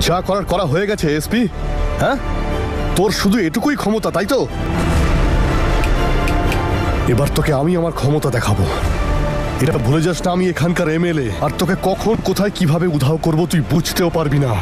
যা করার করা হয়ে গেছে এসপি। হ্যাঁ, তোর শুধু এটুকুই ক্ষমতা, তাই তো? এবার তোকে আমি আমার ক্ষমতা দেখাবো। এটা ভুলে যাস না আমি এখানকার এমএলএ, আর তোকে কখন কোথায় কিভাবে উধাও করব তুই বুঝতেও পারবি না।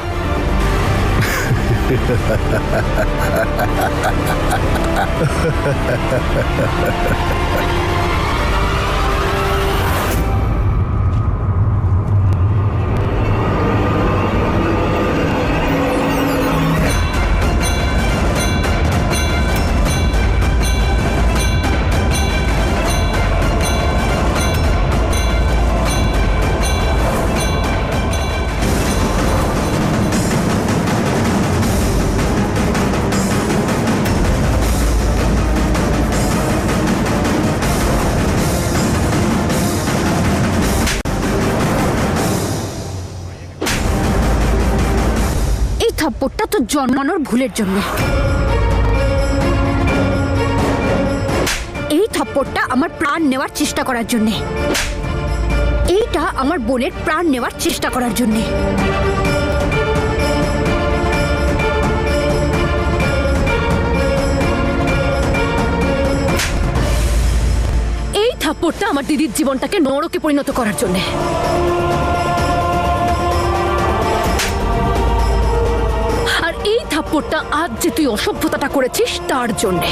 থাপ্পড়টা তো জন্মানোর ভুলের জন্য। এই থাপ্পড়টা আমার প্রাণ নেওয়ার চেষ্টা করার জন্য। এইটা আমার বোনের প্রাণ নেওয়ার চেষ্টা করার জন্য। এই থাপ্পড়টা আমার দিদির জীবনটাকে নরকে পরিণত করার জন্য। আর এই থাপ্পড়টা আজ যে তুই অসভ্যতাটা করেছিস তার জন্যে।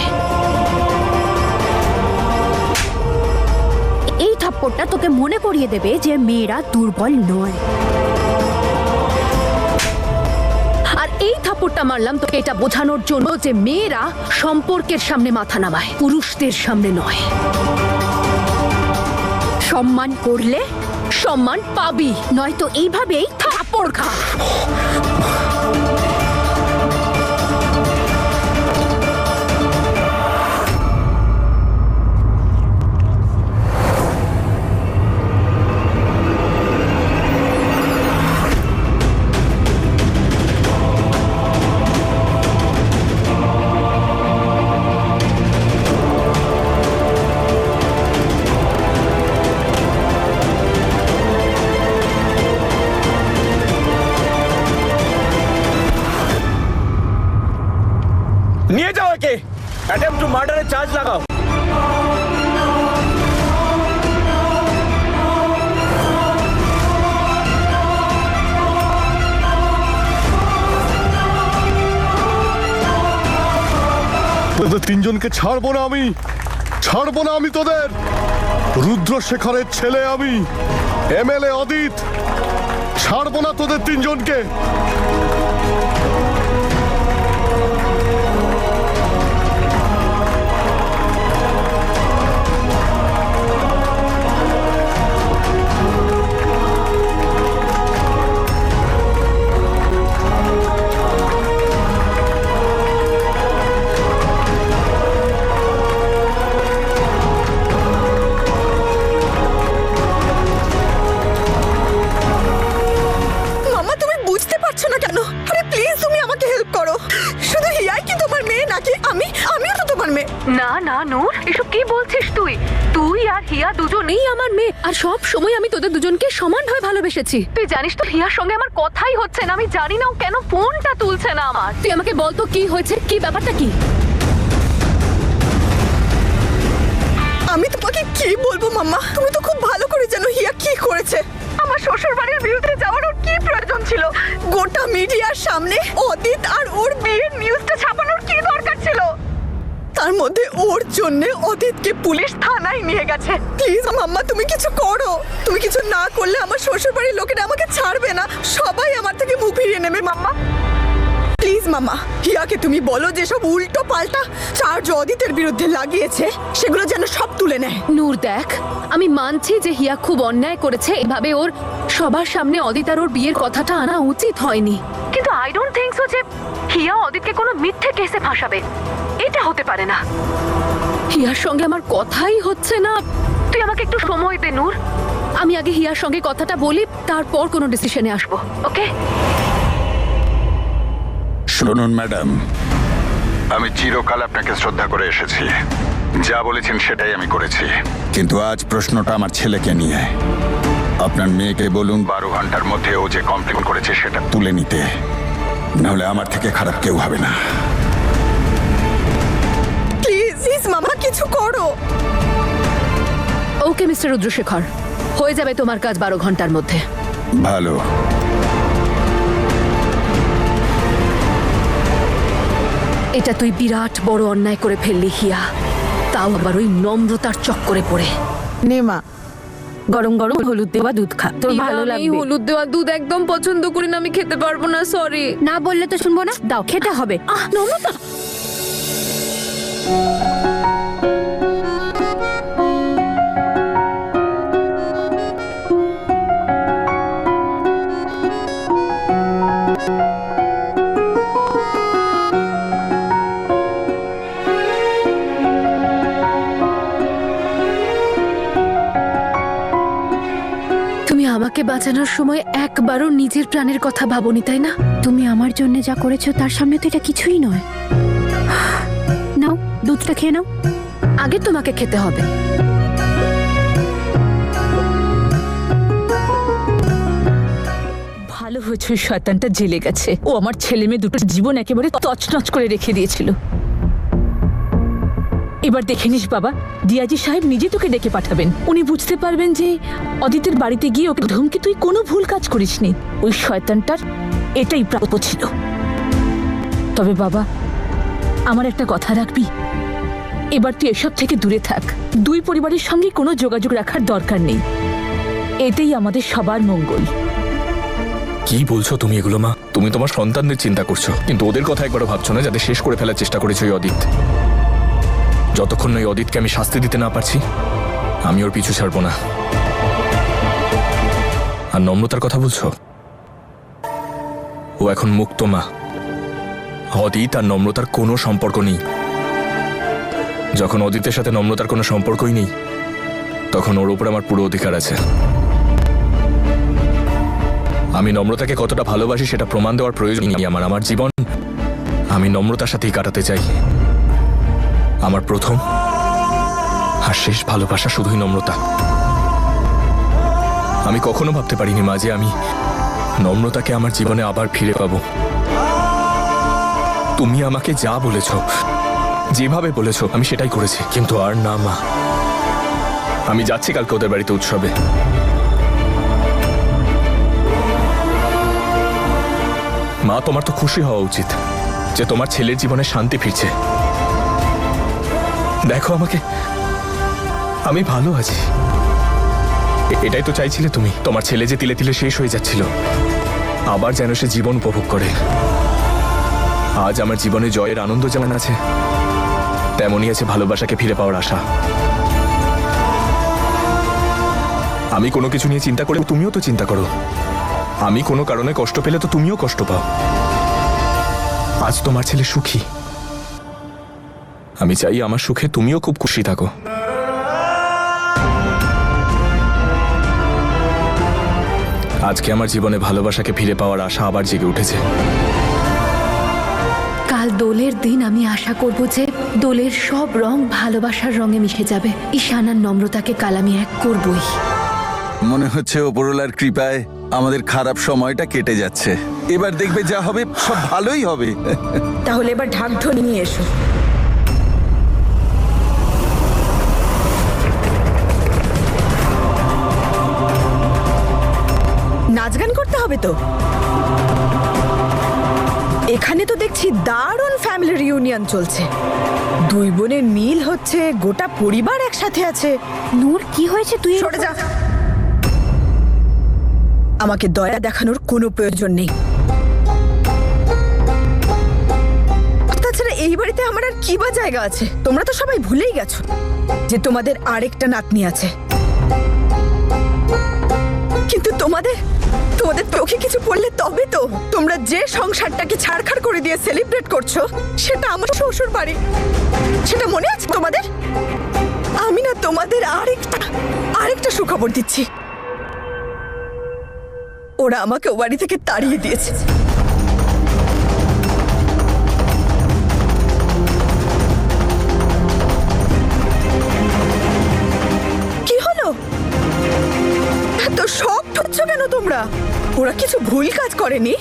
এই থাপ্পড়টা তোকে মনে করিয়ে দেবে যে মেয়েরা দুর্বল নয়। আর এই থাপ্পড়টা মারলাম তোকে এটা বোঝানোর জন্য যে মেয়েরা সম্পর্কের সামনে মাথা নামায়, পুরুষদের সামনে নয়। সম্মান করলে সম্মান পাবি, নয়তো এইভাবেই থাপ্পড় খা। নিয়ে যাও একে, অ্যাটেম্পট টু মার্ডারের চার্জ লাগাও। তোদের তিনজনকে ছাড়বো না আমি, ছাড়বো না আমি তোদের। রুদ্রশেখরের ছেলে আমি, এমএলএ অদিত, ছাড়বো না তোদের তিনজনকে। না না নূর, এসব কি বলছিস তুই? তুই আর হিয়া দুজনেই আমার মেয়ে, আর সব সময় আমি তোদের দুজনকে সমানভাবে ভালোবেসেছি। তুই জানিস তো হিয়ার সঙ্গে আমার কথাই হচ্ছে না। আমি জানি না ও কেন ফোনটা তুলছে না আমার। তুই আমাকে বল তো কি হয়েছে, কি ব্যাপারটা কি? আমি তোমাকে কি বলবো মাম্মা, তুমি তো খুব ভালো করে জানো হিয়া কি করেছে। আমার শ্বশুর বাড়ির বিরুদ্ধে যাওয়ার ওর কি প্রয়োজন ছিল? গোটা মিডিয়ার সামনে অদিত আর ওর বিয়ের নিউজটা ছাপানোর কি দরকার ছিল? তার মধ্যে ওর জন্য অদিতকে পুলিশ থানায় নিয়ে গেছে। প্লিজ মাম্মা তুমি কিছু করো। তুমি কিছু না করলে আমার শ্বশুর বাড়ির লোকেরা আমাকে ছাড়বে না, সবাই আমার থেকে মুখ ফিরিয়ে নেবে। মাম্মা প্লিজ মাম্মা, হিয়াকে তুমি বলো যে সব উল্টো পাল্টা চার্জ অদিতের বিরুদ্ধে লাগিয়েছে সেগুলো যেন সব তুলে নেয়। নূর দেখ, আমি মানছি যে হিয়া খুব অন্যায় করেছে। এভাবে ওর সবার সামনে অদিত আর ওর বিয়ের কথাটা আনা উচিত হয়নি, কিন্তু আই ডোন্ট থিংক সো যে হিয়া অদিতকে কোনো মিথ্যে কেসে ফাঁসাবে। এটা হতে পারে না। হিয়ার সঙ্গে আমার কথাই হচ্ছে না। তুই আমাকে একটু সময় দে নূর, আমি আগে হিয়ার সঙ্গে কথাটা বলি, তারপর কোনো ডিসিশনে আসবো। ওকে? শুনুন ম্যাডাম, আমি চিরকাল আপনাকে শ্রদ্ধা করে এসেছি। যা বলেছেন সেটাই আমি করেছি, কিন্তু আজ প্রশ্নটা আমার ছেলেকে নিয়ে। আপনার মেয়েকে বলুন 12 ঘন্টার মধ্যে ও যে কমপ্লেন করেছে সেটা তুলে নিতে। নাহলে আমার থেকে খারাপ কেউ হবে না। প্লিজ মামা কিছু করো। ওকে মিস্টার রুদ্রশেখর, হয়ে যাবে তোমার কাজ 12 ঘন্টার মধ্যে। ভালো। এটা তুই বিরাট বড় অন্যায় করে ফেললি হিয়া, তাও আবার ওই নম্রতার চক্করে পড়ে। নে মা, গরম গরম হলুদ দেওয়া দুধ খা, তোর ভালো লাগবে। হলুদ দেওয়া দুধ একদম পছন্দ করি না, আমি খেতে পারবো না, সরি। না বললে তো শুনবো না, দাও খেতে হবে। নম্রতা, তুমি আমাকে বাঁচানোর সময় একবারও নিজের প্রাণের কথা ভাবোনি, তাই না? তুমি আমার জন্য যা করেছো তার সামনে তো এটা কিছুই নয়। নাও দুধটা খেয়ে নাও। আগে তোমাকে খেতে হবে। ভালো হয়েছে ওই শয়তানটা জেলে গেছে। ও আমার ছেলে মেয়ে দুটোর জীবন একেবারে তছনছ করে রেখে দিয়েছিল। এবার দেখে নিস বাবা, ডিআইজি সাহেব নিজে তোকে ডেকে পাঠাবেন। উনি বুঝতে পারবেন যে অদিতের বাড়িতে গিয়ে ওকে ধমকে তুই কোনো ভুল কাজ করিসনি। ওই শয়তানটার এটাই প্রাপ্য ছিল। তবে বাবা, আমার একটা কথা রাখবি, এবার তুই এসব থেকে দূরে থাক। দুই পরিবারের সঙ্গে কোনো যোগাযোগ রাখার দরকার নেই। এতেই আমাদের সবার মঙ্গল। কি বলছো তুমি এগুলো মা? তুমি তোমার সন্তানদের চিন্তা করছো, কিন্তু ওদের কথা একবারও ভাবছো না, যাতে শেষ করে ফেলার চেষ্টা করেছো ওই অদিত। যতক্ষণ না ওই অদিতকে আমি শাস্তি দিতে না পারছি, আমি ওর পিছু ছাড়বো না। আর নম্রতার কথা বলছো, ও এখন মুক্ত মা। অদিত আর নম্রতার কোনো সম্পর্ক নেই। যখন অদিতের সাথে নম্রতার কোনো সম্পর্কই নেই, তখন ওর উপর আমার পুরো অধিকার আছে। আমি নম্রতাকে কতটা ভালোবাসি সেটা প্রমাণ দেওয়ার প্রয়োজন নেই আমার। আমার জীবন আমি নম্রতার সাথেই কাটাতে চাই। আমার প্রথম আর শেষ ভালোবাসা শুধুই নম্রতা। আমি কখনো ভাবতে পারিনি মা যে আমি নম্রতাকে আমার জীবনে আবার ফিরে পাবো। তুমি আমাকে যা বলেছ, যেভাবে বলেছ, আমি সেটাই করেছি। কিন্তু আর না মা, আমি যাচ্ছি কালকে ওদের বাড়িতে উৎসবে। মা, তোমার তো খুশি হওয়া উচিত যে তোমার ছেলের জীবনে শান্তি ফিরছে। দেখো আমাকে, আমি ভালো আছি। এটাই তো চাইছিলে তুমি। তোমার ছেলে যে তিলে তিলে শেষ হয়ে যাচ্ছিল, আবার যেন সে জীবন উপভোগ করে। আজ আমার জীবনে জয়ের আনন্দ যেমন আছে, তেমনই আছে ভালোবাসাকে ফিরে পাওয়ার আশা। আমি কোনো কিছু নিয়ে চিন্তা করে তুমিও তো চিন্তা করো। আমি কোনো কারণে কষ্ট পেলে তো তুমিও কষ্ট পাও। আজ তোমার ছেলে সুখী, আমি চাই আমার সুখে তুমিও খুব খুশি থাকো। আজকে আমার জীবনে ভালোবাসাকে ফিরে পাওয়ার আশা আবার জেগে উঠেছে। কাল দোলের দিন আমি আশা করব যে দোলের সব রং ভালোবাসার রঙে মিশে যাবে। ঈশান আর নম্রতাকে কাল আমি এক করবই। মনে হচ্ছে ওপরওয়ালার কৃপায় আমাদের খারাপ সময়টা কেটে যাচ্ছে। এবার দেখবে যা হবে সব ভালোই হবে। তাহলে এবার ঢাকঢোল নিয়ে এসো। নাচ গান করতে হবে তো। এখানে তো দেখছি দারুণ ফ্যামিলি রিউনিয়ন চলছে। দুই বোনের মিল হচ্ছে, গোটা পরিবার একসাথে আছে। নূর, কি হয়েছে? তুই সরে যা। আমাকে দয়া দেখানোর কোনো প্রয়োজন নেই। তাছাড়া এই বাড়িতে আমার আর কি বা জায়গা আছে? তোমরা তো সবাই ভুলেই গেছো যে তোমাদের আরেকটা নাতনি আছে। কিন্তু তোমাদের চোখে কিছু পড়লে তবে তো। তোমরা যে সংসারটাকে ছাড়খাড় করে দিয়ে সেলিব্রেট করছো, সেটা আমার শ্বশুর বাড়ি। সেটা মনে আছে তোমাদের? আমি না তোমাদের আরেকটা সুখবর দিচ্ছি। ওরা আমাকে ও বাড়ি থেকে তাড়িয়ে দিয়েছে। কি হলো? এত শখ হচ্ছ কেন তোমরা? ওরা কিছু ভুল কাজ করেনি,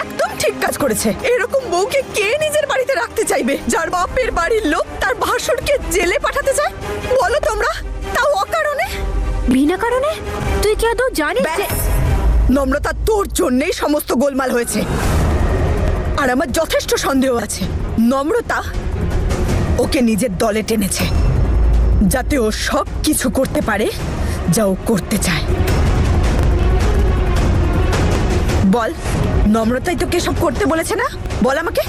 একদম ঠিক কাজ করেছে। এরকম বউকে কে নিজের বাড়িতে রাখতে চাইবে, যার বাপের বাড়ির লোক তার ভাসুরকে জেলে পাঠাতে চায়? বলো তোমরা, তাও অকারণে। বিনা কারণে? তুই কি আদৌ জানিস যে ব্যাস, নম্রতা, তোর জন্যই সমস্ত গোলমাল হয়েছে। আর আমার যথেষ্ট সন্দেহ আছে নম্রতা ওকে নিজের দলে টেনেছে, যাতে ও সব কিছু করতে পারে যা ও করতে চায়। বল, নম্রতাই তোকে সব করতে বলেছে না? বল আমাকে।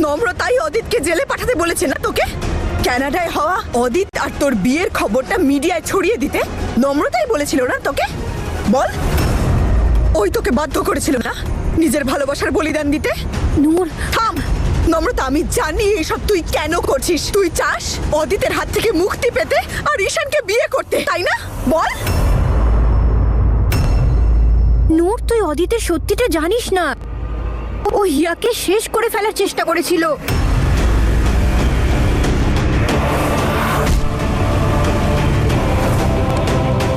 নম্রতাই অদিতকে জেলে পাঠাতে বলেছে না তোকে? কানাডায় হওয়া অদিত আর তোর বিয়ের খবরটা মিডিয়ায় ছড়িয়ে দিতে নম্রতাই বলেছিল না তোকে? বল, ওই তোকে বাধ্য করেছিল না নিজের ভালোবাসার বলিদান দিতে? নূর, থাম নম্রতা, আমি জানি এসব তুই কেন করছিস। তুই চাস অদিতের হাত থেকে মুক্তি পেতে আর ঈশানকে বিয়ে করতে, তাই না? বল। নূর, তুই অদিতের সত্যিটা জানিস না। ও হিয়াকে শেষ করে ফেলার চেষ্টা করেছিল।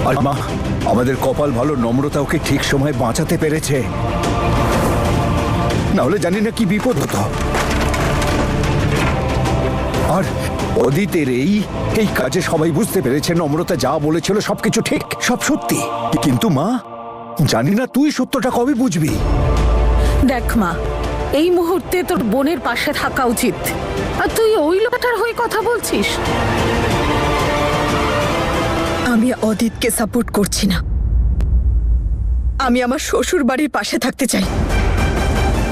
আর মা, আমাদের কপাল ভালো, নম্রতা ওকে ঠিক সময় বাঁচাতে পেরেছে, না হলে জানি না কি বিপদ হতো। আর অদিতের এই কাজে সবাই বুঝতে পেরেছে নম্রতা যা বলেছিল সবকিছু ঠিক, সব সত্যি। কিন্তু মা, জানি না তুই সত্যটা কবে বুঝবি। দেখ মা, এই মুহূর্তে তোর বোনের পাশে থাকা উচিত, আর তুই ওই লোকটার হয়ে কথা বলছিস। আমি অদিতকে সাপোর্ট করছি না। আমি আমার শ্বশুর বাড়ির পাশে থাকতে চাই,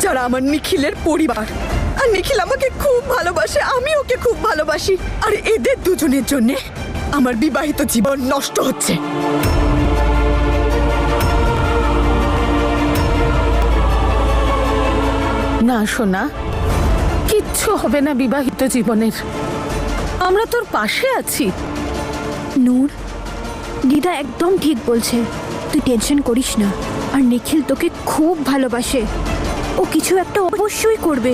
যারা আমার নিখিলের পরিবার। আর নিখিল আমাকে খুব ভালোবাসে, আমি ওকে খুব ভালোবাসি। আর এদের দুজনের জন্য আমার বিবাহিত জীবন নষ্ট হচ্ছে। না সোনা, কিচ্ছু হবে না বিবাহিত জীবনের, আমরা তোর পাশে আছি। নূর, দিদা একদম ঠিক বলছে, তুই টেনশন করিস না। আর নিখিল তোকে খুব ভালোবাসে, ও কিছু একটা অবশ্যই করবে।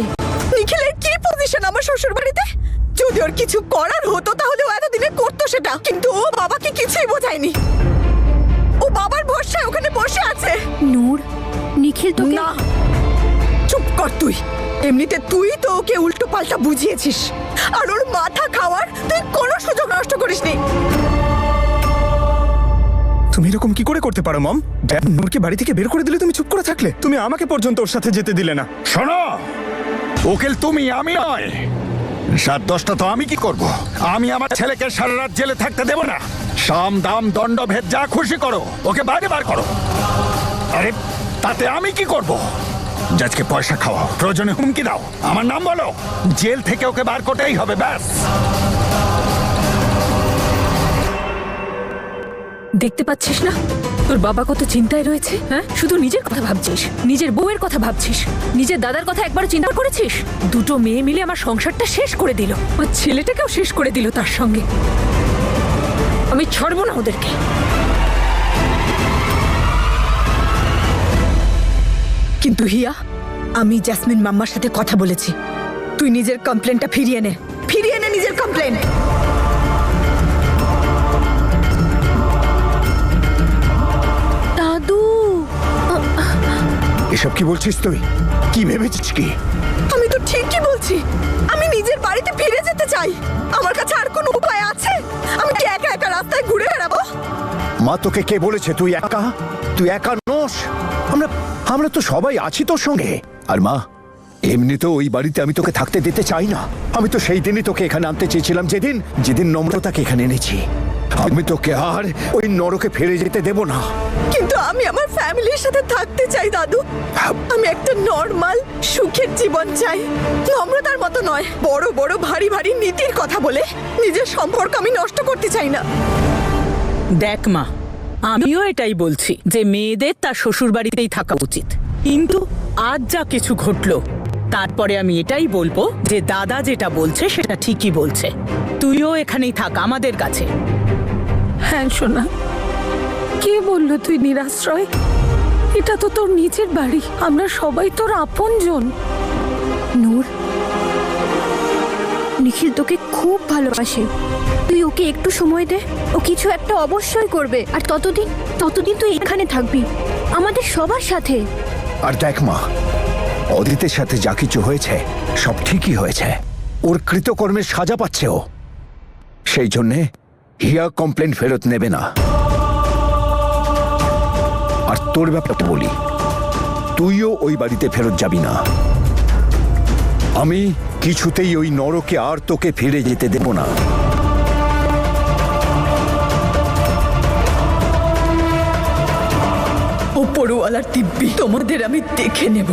নিখিলের কি পজিশন আমার শ্বশুর বাড়িতে? যদি ওর কিছু করার হতো তাহলে ও এতদিনে করতো সেটা, কিন্তু ও বাবাকে কিছুই বোঝায়নি। ও বাবার ভরসায় ওখানে বসে আছে। নূর, নিখিল তোকে না, চুপ কর তুই। এমনিতে তুই তো ওকে উল্টো পাল্টা বুঝিয়েছিস, আর ওর মাথা খাওয়ার তুই কোনো সুযোগ নষ্ট করিসনি। তুমি এরকম কি করে করতে পারো মম? ড্যাড নূরকে বাড়ি থেকে বের করে দিলে তুমি চুপ করে থাকলে, তুমি আমাকে পর্যন্ত ওর সাথে যেতে দিলে না। শোনো, উকিল তুমি, আমি নয়। 7-10টা তো আমি কি করব? আমি আমার ছেলেকে সারা রাত জেলে থাকতে দেব না। সাম দাম দণ্ড ভেদ যা খুশি করো, ওকে বাইরে বার করো। আরে তাতে আমি কি করব? জাজকে পয়সা খাওয়াও, প্রয়োজনে হুমকি দাও, আমার নাম বলো, জেল থেকে ওকে বার করতেই হবে, ব্যাস। দেখতে পাচ্ছিস না তোর বাবা কত চিন্তায় রয়েছে? হ্যাঁ, শুধু নিজের কথা ভাবছিস, নিজের বউয়ের কথা ভাবছিস, নিজের দাদার কথা একবার চিন্তা করেছিস? দুটো মেয়ে মিলে আমার সংসারটা শেষ করে দিল, আমার ছেলেটাকেও শেষ করে দিল তার সঙ্গে। আমি ছাড়বো না ওদেরকে। কিন্তু হিয়া, আমি জ্যাসমিন মাম্মার সাথে কথা বলেছি। তুই নিজের কমপ্লেনটা ফিরিয়ে নে, ফিরিয়ে নে নিজের কমপ্লেন। দাদু, এসব কি বলছিস তুই? কি ভেবেছিস কি? আমি তো ঠিকই বলছি, আমি নিজের বাড়িতে ফিরে যেতে চাই। আমার কাছে আর কোনো উপায় আছে? আমি কি একা একা রাস্তায় ঘুরে বেড়াবো? মা, তোকে কে বলেছে তুই একা? তুই একা নোস, আমরা তো সবাই আছি তোর সঙ্গে। আর মা, এমনিতেও ওই বাড়িতে আমি তোকে থাকতে দিতে চাই না। আমি তো সেই দিনই তোকে এখানে আনতে চেয়েছিলাম, যেদিন নম্রতাকে এখানে এনেছি। আমি তোকে আর ওই নরকে ফিরে যেতে দেব না। কিন্তু আমি আমার ফ্যামিলির সাথে থাকতে চাই দাদু। আমি একটা নর্মাল সুখের জীবন চাই, নম্রতার মতো নয়। বড় বড় ভারী ভারী নীতির কথা বলে নিজের সম্পর্ক আমি নষ্ট করতে চাই না। দেখ মা, আমিও এটাই বলছি যে মেয়েদের তার শ্বশুর বাড়িতেই থাকা উচিত, কিন্তু আজ যা কিছু ঘটলো তারপরে আমি এটাই বলবো যে দাদা যেটা বলছে সেটা ঠিকই বলছে। তুইও এখানেই থাক আমাদের কাছে। হ্যাঁ সোনা, কে বললো তুই নিরাশ্রয়? এটা তো তোর নিজের বাড়ি, আমরা সবাই তোর আপনজন। নূর, নিখিল তোকে খুব ভালোবাসে। তুই ওকে একটু সময় দে, ও কিছু একটা অবশ্যই করবে। আর ততদিন ততদিন তুই এখানে থাকবি আমাদের সবার সাথে। আর দেখ মা, অদিতের সাথে যা কিছু হয়েছে সব ঠিকই হয়েছে। ওর কৃতকর্মের সাজা পাচ্ছে ও, সেই জন্যে হিয়া কমপ্লেন ফেরত নেবে না। আর তোর ব্যাপারটা বলি, তুইও ওই বাড়িতে ফেরত যাবি না। আমি কিছুতেই ওই নরকে আর তোকে ফিরে যেতে দেব না। ওপরওয়ালার দিব্যি, তোমাদের আমি দেখে নেব।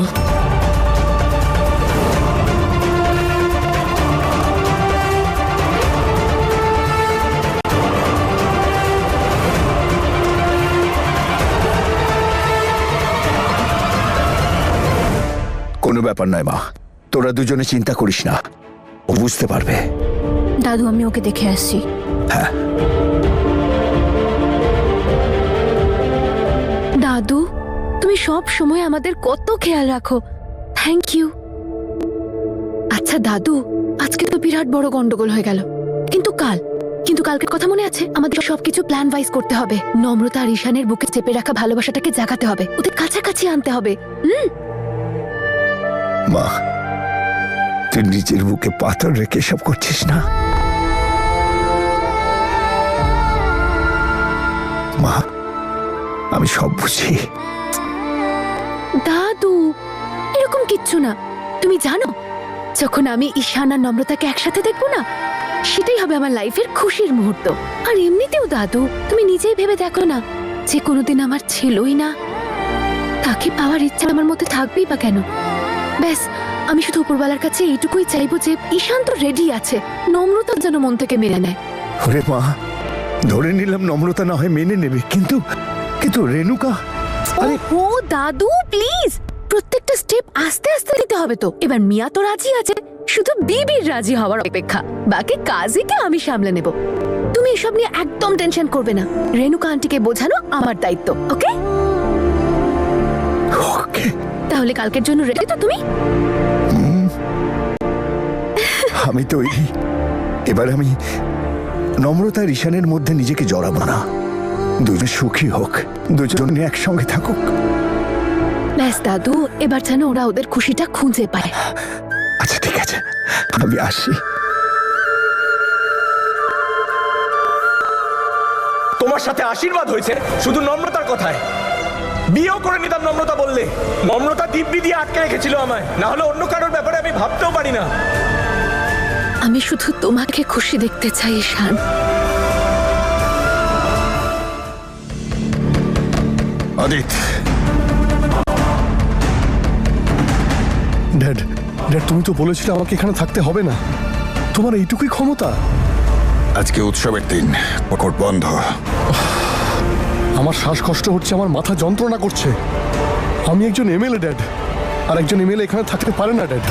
কোনো ব্যাপার নয় মা, তোরা দুজনে চিন্তা করিস না, ও বুঝতে পারবে। দাদু, আমি ওকে দেখে আসছি। হ্যাঁ, দাদু, তুমি সব সময় আমাদের কত খেয়াল রাখো, থ্যাংক ইউ। আচ্ছা দাদু, আজকে তো বিরাট বড় গন্ডগোল হয়ে গেল, কিন্তু কালকের কথা মনে আছে? আমাদের সবকিছু প্ল্যান ওয়াইজ করতে হবে। নম্রতা আর ঈশানের বুকে চেপে রাখা ভালোবাসাটাকে জাগাতে হবে, ওদের কাছাকাছি আনতে হবে। মা, তুই নিজের বুকে পাথর রেখে সব করছিস না? মা, আমি সব বুঝি। দাদু, এরকম কিচ্ছু না। তুমি জানো, যখন আমি ঈশান আর নম্রতাকে একসাথে দেখবো না, সেটাই হবে আমার লাইফের খুশির মুহূর্ত। আর এমনিতেও দাদু, তুমি নিজেই ভেবে দেখো না, যে কোনোদিন আমার ছিলই না, তাকে পাওয়ার ইচ্ছা আমার মধ্যে থাকবেই বা কেন? ব্যাস, আমি শুধু উপরওয়ালার কাছে এইটুকুই চাইবো যে ঈশান তো রেডি আছে, নম্রতা যেন মন থেকে মেনে নেয়। ওরে মা, ধরে নিলাম নম্রতা না হয় মেনে নেবে, কিন্তু রেণুকা। আরে ও দাদু, প্লিজ, প্রত্যেকটা স্টেপ আস্তে আস্তে নিতে হবে তো। এবার মিয়া তো রাজি আছে, শুধু বিবির রাজি হওয়ার অপেক্ষা। বাকি কাজকে আমি সামলে নেব। তুমি এসব নিয়ে একদম টেনশন করবে না। রেণুকা আন্টিকে বোঝানো আমার দায়িত্ব, ওকে? ওকে, তাহলে কালকের জন্য রেডি তো তুমি? আমি তৈরি। এবার আমি নম্রতা আর ঈশানের মধ্যে নিজেকে জড়াবো না। দুজন সুখী হোক, দুজন একসঙ্গে থাকুক। ব্যাস দাদু, এবার যেন ওরা ওদের খুশিটা খুঁজে পায়। আচ্ছা ঠিক আছে, আমি আসি। তোমার সাথে আশীর্বাদ হয়েছে শুধু নম্রতার কথায়। বিয়েও করে নিতাম নম্রতা বললে। নম্রতা দিব্যি দিয়ে আটকে রেখেছিল আমায়, না হলে অন্য কারোর ব্যাপারে আমি ভাবতেও পারি না। আমি শুধু তোমাকে খুশি দেখতে চাই ঈশান। অদিত, ড্যাড, তুমি তো বলেছিলে আমাকে এখানে থাকতে হবে না। তোমার এইটুকুই ক্ষমতা? আজকে উৎসবের দিন, কোর্ট বন্ধ। আমার শ্বাসকষ্ট হচ্ছে, আমার মাথা যন্ত্রণা করছে। আমি একজন এমএলএ ড্যাড, আর একজন এমএলএ এখানে থাকতে পারে না ড্যাড।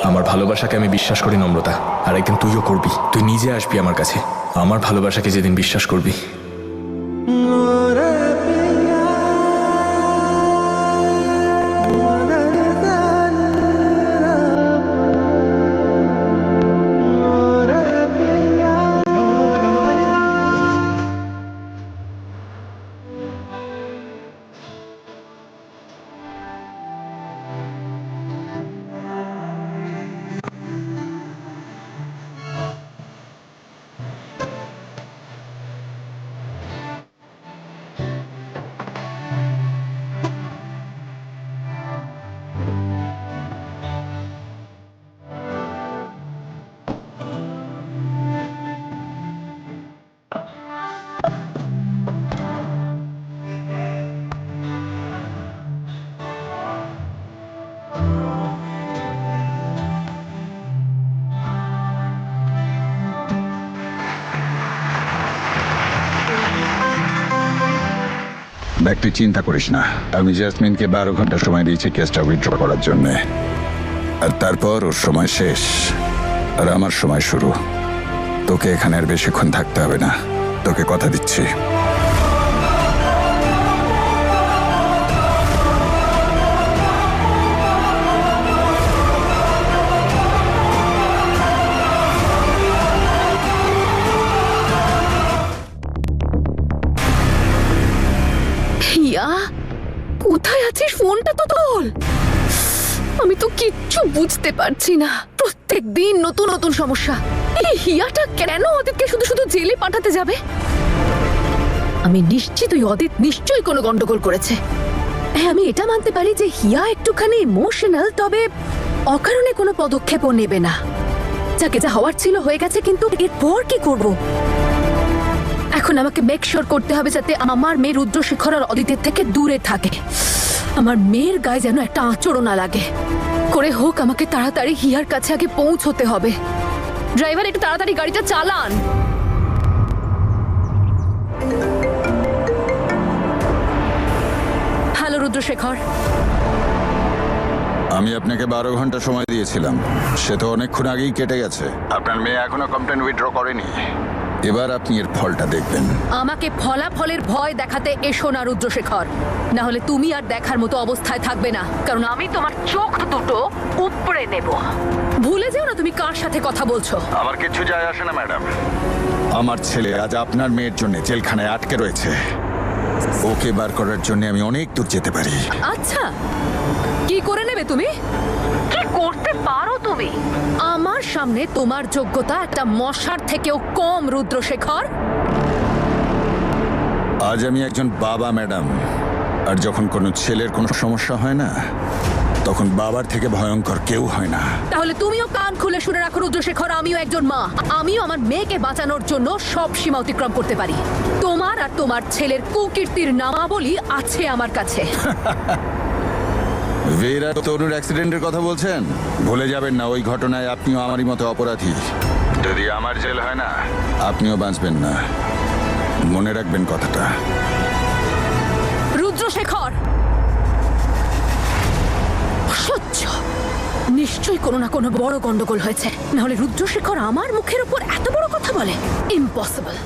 আমার ভালোবাসাকে আমি বিশ্বাস করি নম্রতা, আর একদিন তুইও করবি। তুই নিজে আসবি আমার কাছে, আমার ভালোবাসাকে যেদিন বিশ্বাস করবি। দেখ তুই চিন্তা করিস না, আমি জাসমিনকে 12 ঘন্টা সময় দিয়েছি কেসটা উইথড্র করার জন্য, আর তারপর ওর সময় শেষ আর আমার সময় শুরু। তোকে এখানে আর বেশিক্ষণ থাকতে হবে না, তোকে কথা দিচ্ছি। হিয়া, কোথায় আছিস? ফোনটা তো তোল। আমি তো কিচ্ছু বুঝতে পারছি না। প্রত্যেক দিন নতুন নতুন সমস্যা। এই হিয়াটা কেন অদিতকে শুধু শুধু জেলে পাঠাতে যাবে? আমি নিশ্চিত ওই অদিত নিশ্চয়ই কোনো গন্ডগোল করেছে। হ্যাঁ, আমি এটা মানতে পারি যে হিয়া একটুখানি ইমোশনাল, তবে অকারণে কোনো পদক্ষেপও নেবে না। যাকে যা হওয়ার ছিল হয়ে গেছে, কিন্তু এরপর কি করব? এখন আমাকে মেক শিওর করতে হবে যাতে আমার মেয়ে রুদ্রশেখর আর অদিতের থেকে দূরে থাকে। আমার মেয়ের গায়ে যেন একটা আঁচড়ও না লাগে। করে হোক আমাকে তাড়াতাড়ি হিয়ার কাছে আগে পৌঁছতে হবে। ড্রাইভার, একটু তাড়াতাড়ি গাড়িটা চালান। হ্যালো রুদ্রশেখর। আমি আপনাকে 12 ঘন্টা সময় দিয়েছিলাম, সে তো অনেকক্ষণ আগেই কেটে গেছে। আপনার মেয়ে এখনো কমপ্লেন উইথড্র করেনি। এবার আপনি এর ফলটা দেখবেন। আমাকে ফলাফলের ভয় দেখাতে এসো না রুদ্রশেখর, না হলে তুমি আর দেখার মতো অবস্থায় থাকবে না, কারণ আমি তোমার চোখ দুটো উপড়ে নেব। ভুলে যেও না তুমি কার সাথে কথা বলছো। আমার কিছু যায় আসে না ম্যাডাম। আমার ছেলে আজ আপনার মেয়ের জন্য জেলখানায় আটকে রয়েছে। ওকে বার করার জন্য আমি অনেক দূর যেতে পারি। আচ্ছা, কি করে নেবে তুমি? কি করতে পারো তুমি? আমার সামনে তোমার যোগ্যতা একটা মশার থেকেও কম রুদ্রশেখর। আজ আমি একজন বাবা ম্যাডাম, আর যখন কোনো ছেলের কোনো সমস্যা হয় না, তখন বাবার থেকে ভয়ঙ্কর কেউ হয় না। তাহলে তুমিও কান খুলে শুনে রাখো রুদ্রশেখর, আমিও একজন মা। আমিও আমার মেয়েকে বাঁচানোর জন্য সব সীমা অতিক্রম করতে পারি। তোমার আর তোমার ছেলের কুকীর্তির নামাবলী আছে আমার কাছে। ভীরা তরুর অ্যাক্সিডেন্টের কথা বলছেন? ভুলে যাবেন না, ওই ঘটনায় আপনিও আমারই মতো অপরাধী। যদি আমার জেল হয় না, আপনিও বাঁচবেন না। মনে রাখবেন কথাটা। রুদ্রশেখর, অসহ্য। নিশ্চয়ই কোনো না কোনো বড় গন্ডগোল হয়েছে, না হলে রুদ্রশেখর আমার মুখের উপর এত বড় কথা বলে? ইম্পসিবল।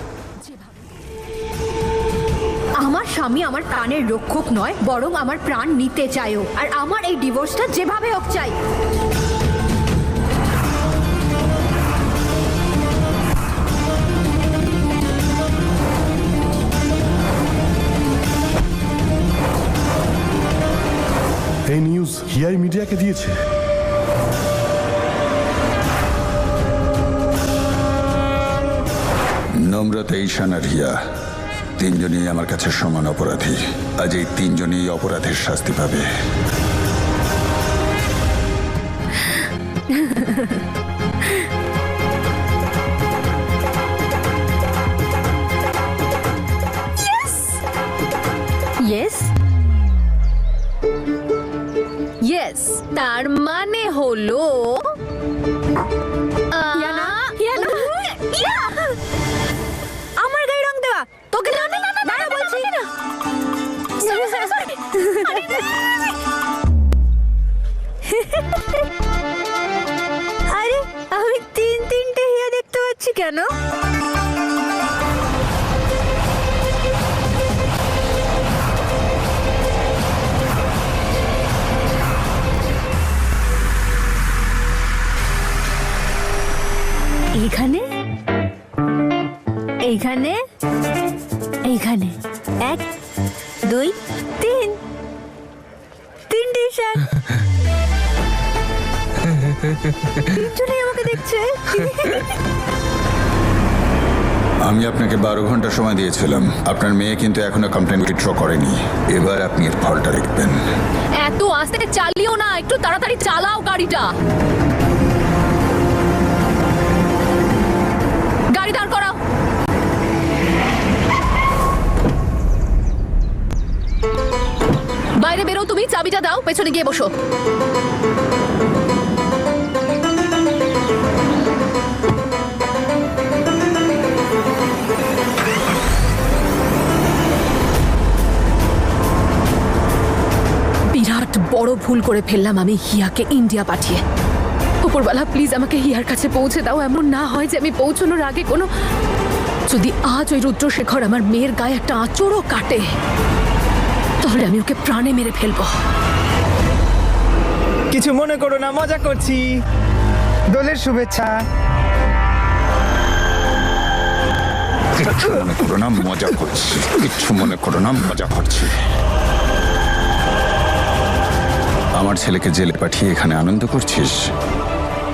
আমার স্বামী আমার প্রাণের রক্ষক নয়, বরং আমার প্রাণ নিতে চায়ও, আর আমার এই ডিভোর্সটা যেভাবে হোক চাই। এই নিউজ হিয়াই মিডিয়াকে দিয়েছে। নম্রতা, ঈশান আর হিয়া তিনজনই আমার কাছে সমান অপরাধী। আজ এই তিনজনই অপরাধের শাস্তি পাবে। ইয়েস ইয়েস, তার মানে হলো আমার গায়ে রং দেওয়া তোকে না বলছি না। আরে আমি তিনটে হিয়া দেখতে পাচ্ছি কেন? এইখানে এইখানে এইখানে 1 2 3 তিনটে শার্ট। তিনজনেই আমাকে দেখছে। আমি আপনাকে 12 ঘন্টা সময় দিয়েছিলাম। আপনার মেয়ে কিন্তু এখনো কমপ্লেন উইথড্র করেনি। এবার আপনি এর ফলটা দেখবেন। এত আস্তে চালিও না, একটু তাড়াতাড়ি চালাও গাড়িটা। গাড়ি দাঁড় করাও। বাইরে বেরো, তুমি চাবিটা দাও, পেছনে গিয়ে বসো। বড় ভুল করে ফেললাম আমি হিয়াকে ইন্ডিয়া পাঠিয়ে। উপরওয়ালা প্লিজ আমাকে হিয়ার কাছে পৌঁছে দাও। এমন না হয় যে আমি পৌঁছানোর আগে কোনো, যদি আজ ওই রুদ্রশেখর আমার মেয়ের গায়ে একটা আঁচড়ও কাটে, তাহলে আমি ওকে প্রাণে মেরে ফেলবো। কিছু মনে করো না, মজা করছি। দোলের শুভেচ্ছা। কিচ্ছু মনে করো না, মজা করছি। কিচ্ছু মনে করো না, মজা করছি। আমার ছেলেকে জেলে পাঠিয়ে এখানে আনন্দ করছিস?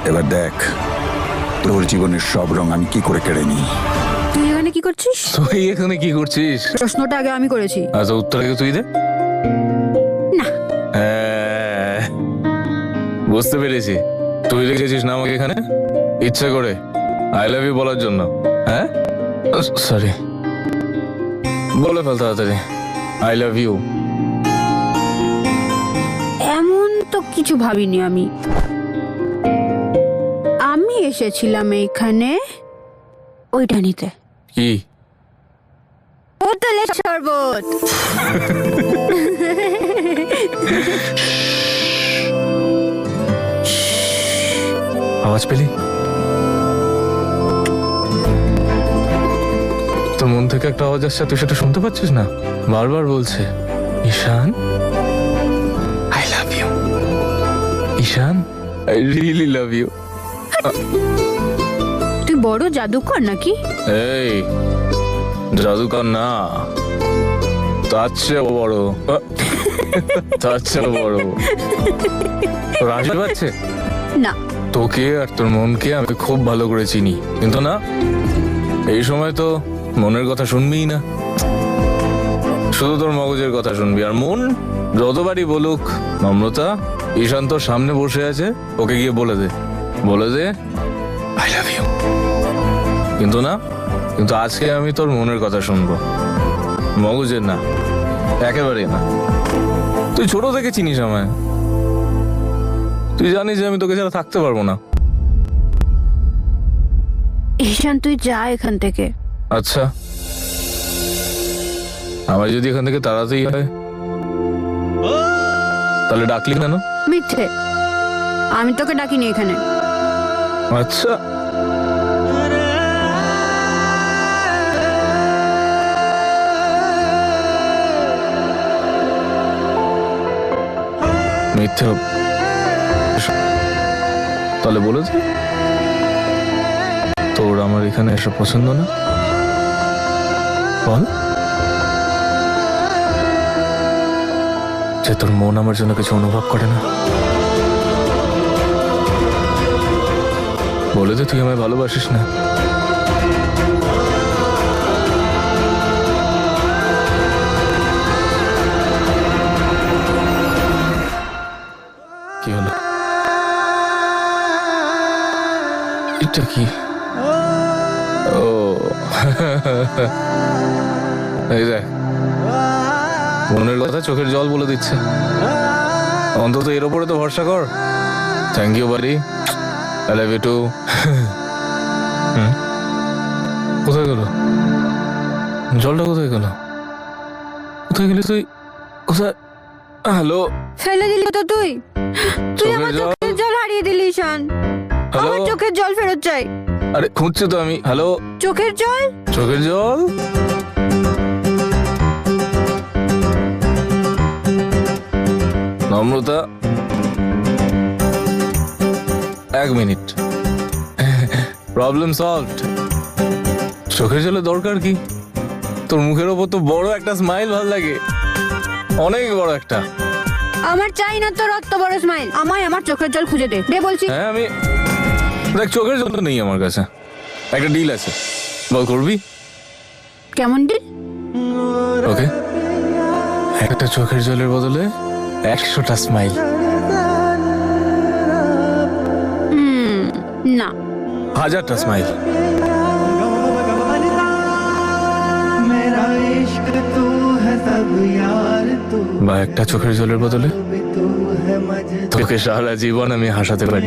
এবার দেখ তোর জীবনের সব রং আমি কি করে কেড়ে নিই। তুই এখানে কি করছিস? তুই এখানে কি করছিস? প্রশ্নটা আগে আমি করেছি। আচ্ছা, উত্তর আগে তুই দে। না। হ্যাঁ, বুঝতে পেরেছি। তুই রেখেছিস না আমাকে এখানে ইচ্ছা করে আই লাভ ইউ বলার জন্য। হ্যাঁ, সরি, বলে ফেল তাড়াতাড়ি আই লাভ ইউ। এমন তো কিছু ভাবিনি আমি। আমি এসেছিলাম এইখানে ওইটা নিতে। কি? বোতলের শরবত। আওয়াজ পেলি? তোর মন থেকে একটা আওয়াজ আসছে, তুই সেটা শুনতে পাচ্ছিস না? বারবার বলছে Ishan I love you, Ishan I really love you. তুই বড় জাদুকর নাকি? এই জাদুকর না, তার চেয়েও বড়, তার চেয়েও বড়। তোর হাসি পাচ্ছে? না। তোকে আর তোর মনকে আমি খুব ভালো করে চিনি, কিন্তু না, এই সময় তো মনের কথা শুনবিই না, শুধু তোর মগজের কথা শুনবি। আর মন যতবারই বলুক নম্রতা ঈশান তোর সামনে বসে আছে, ওকে গিয়ে বলে দে, বলে দে আই লাভ ইউ। কিন্তু না, কিন্তু আজকে আমি তোর মনের কথা শুনবো, মগজের না, একেবারেই না। তুই ছোট থেকে চিনিস আমায়, তুই জানিস যে আমি তোকে ছাড়া থাকতে পারবো না। ঈশান তুই যা এখান থেকে। আচ্ছা, আমার যদি এখান থেকে তাড়াতেই হয় তাহলে ডাকলি কেন? মিথ্যে, আমি তোকে ডাকিনি এখানে। আচ্ছা, মিথ্যে তাহলে বলে দে তোর আমার এখানে এসব পছন্দ না, বল যে তোর মন আমার জন্য কিছু অনুভব করে না। বলে দে তুই আমায় ভালোবাসিস না। কি হলো? এটা কি? ও এই দেখ, মনের কথা চোখের জল বলে দিচ্ছে। অন্তত এর ওপরে তো ভরসা কর। থ্যাংক ইউ বাড়ি, আই লাভ ইউ টু। কোথায় গেল জলটা? কোথায় গেল? কোথায় গেলি তুই? কোথায়? হ্যালো, ফেলে দিলি তো তুই। তুই চোখের আমার জল? চোখের জল হারিয়ে দিলি ঈশান। হ্যালো? আমার চোখের জল ফেরত চাই। আরে খুঁজছি তো আমি। হ্যালো, চোখের জল? চোখের জল? নম্রতা, এক মিনিট, প্রবলেম সলভড। চোখের জলের দরকার কি? তোর মুখের ওপর তো বড় একটা স্মাইল ভাল লাগে, অনেক বড় একটা। আমার চাই না তোর অত বড় স্মাইল। আমায় আমার চোখের জল খুঁজে দে। দে বলছি। হ্যাঁ, আমি দেখ, চোখের জল তো নেই আমার কাছে, একটা ডিল আছে, বল করবি? কেমন ডিল? ওকে, একটা চোখের জলের বদলে 100টা স্মাইল। না, 1000টা স্মাইল। বা একটা চোখের জলের বদলে তোকে সারা জীবন আমি হাসাতে পারি।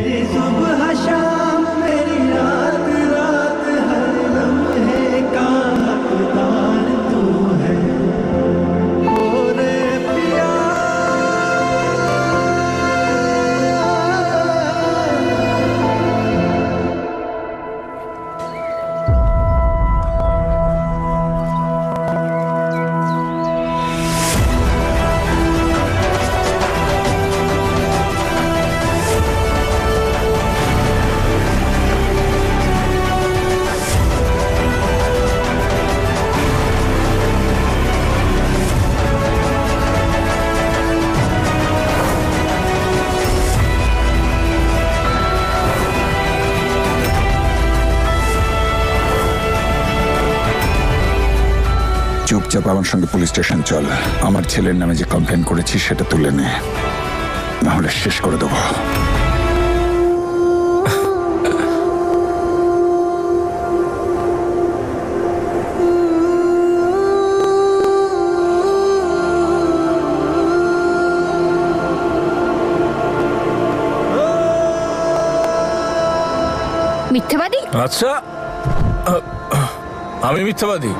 চুপচাপ আমার সঙ্গে পুলিশ স্টেশন চল। আমার ছেলের নামে যে কমপ্লেন করেছি সেটা তুলে নে, নাহলে শেষ করে দেবো। মিথ্যাবাদী। আচ্ছা, আমি মিথ্যাবাদী?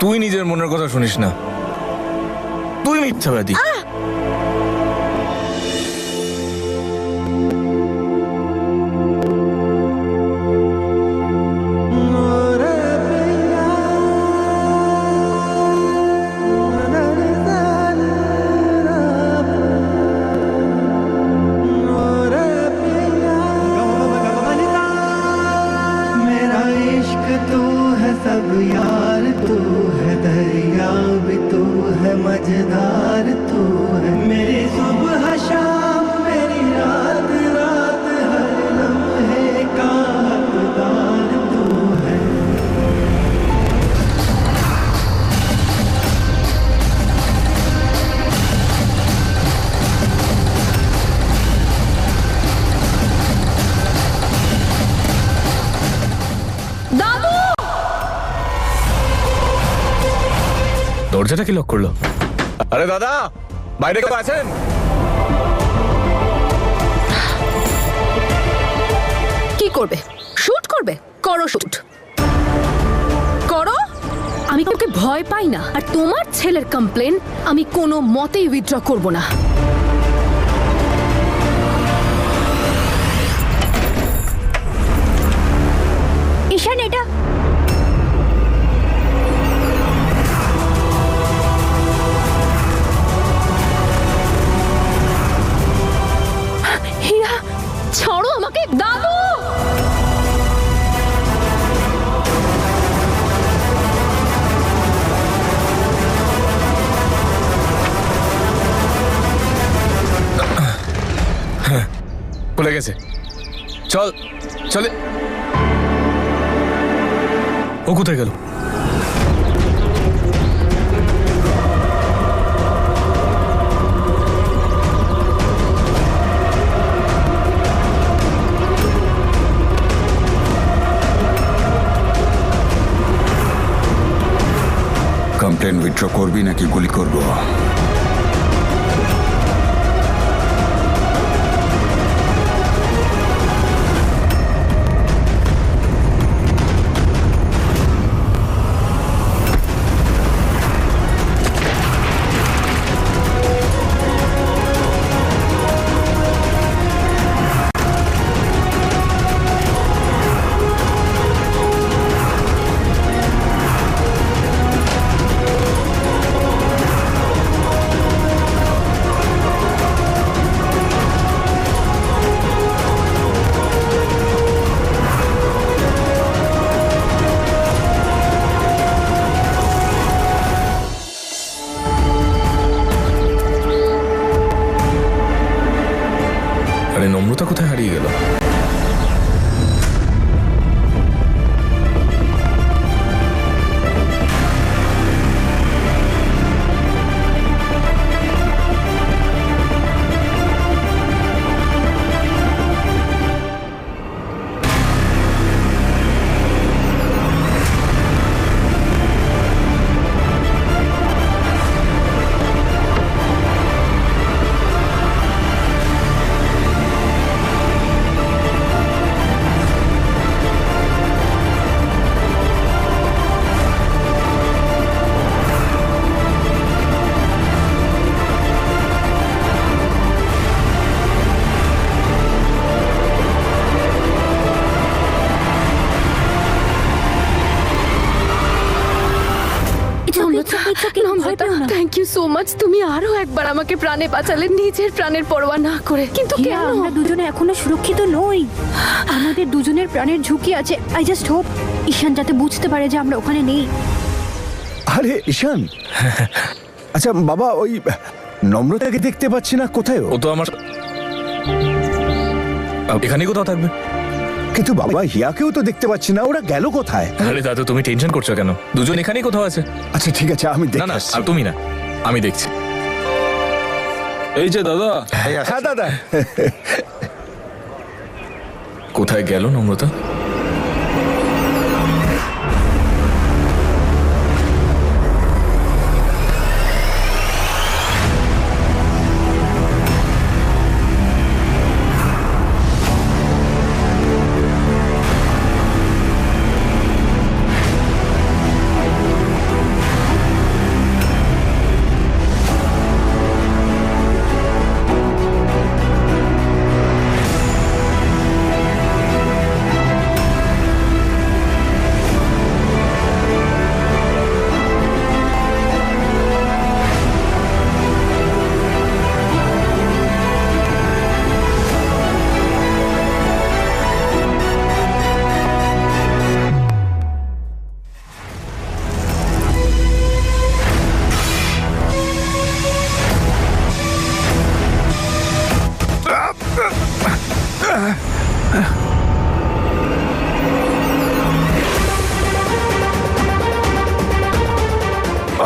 তুই নিজের মনের কথা শুনিস না, তুই মিথ্যাবাদী। मेरा इश्क तू है सब यार, तू है दरिया भी, तू है मझधार, तू है मेरी सुबह शाम, मेरी रात रात, हर लम्हे का हकदार तू है। দরজাটা কি লক করলো? আরে দাদা, বাইরে কেউ আছেন? কি করবে? শুট করবে? করো শুট করো। আমি কাউকে ভয় পাই না, আর তোমার ছেলের কমপ্লেন আমি কোনো মতেই উইথড্র করব না। ঈশান, এটা হিয়া, ছাড়ো আমাকে। দাদু, খুলে গেছে। চল চলে। ও কোথায় গেল? কমপ্লেন উইথড্র করবি নাকি গুলি করব? আরে নম্রতা কোথায় হারিয়ে গেল? Thank you so much. তুমি আরো একবার আমাকে প্রাণে বাঁচালে, নিজের প্রাণের পরোয়া না করে। কিন্তু হিয়া, কেন? আমরা দুজনে এখনো সুরক্ষিত নই। আমাদের দুজনের প্রাণের ঝুঁকি আছে। আই জাস্ট হোপ ঈশান যাতে বুঝতে পারে যে আমরা ওখানে নেই। আরে ঈশান, আচ্ছা বাবা, ওই নম্রতাকে দেখতে পাচ্ছি না, কোথায় ও? ও তো আমার এখানেই কোথাও থাকবে। কিন্তু বাবা হিয়াকেও তো দেখতে পাচ্ছি না, ওরা গেল কোথায়? আরে দাদু তুমি টেনশন করছো কেন? দুজন এখানেই কোথাও আছে। আচ্ছা ঠিক আছে, আমি না দেখে না আসছি। আর তুমি না, আমি দেখছি। এই যে দাদা, হ্যাঁ দাদা। কোথায় গেল নম্রতা?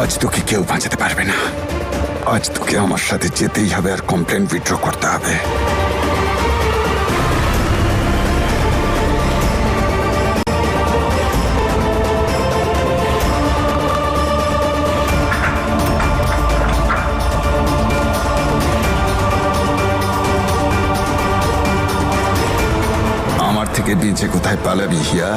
আজ তোকে কেউ বাঁচাতে পারবে না। আজ তোকে আমার সাথে যেতেই হবে আর কমপ্লেন উইথড্র করতে হবে। আমার থেকে বেঁচে কোথায় পালাবি হিয়া?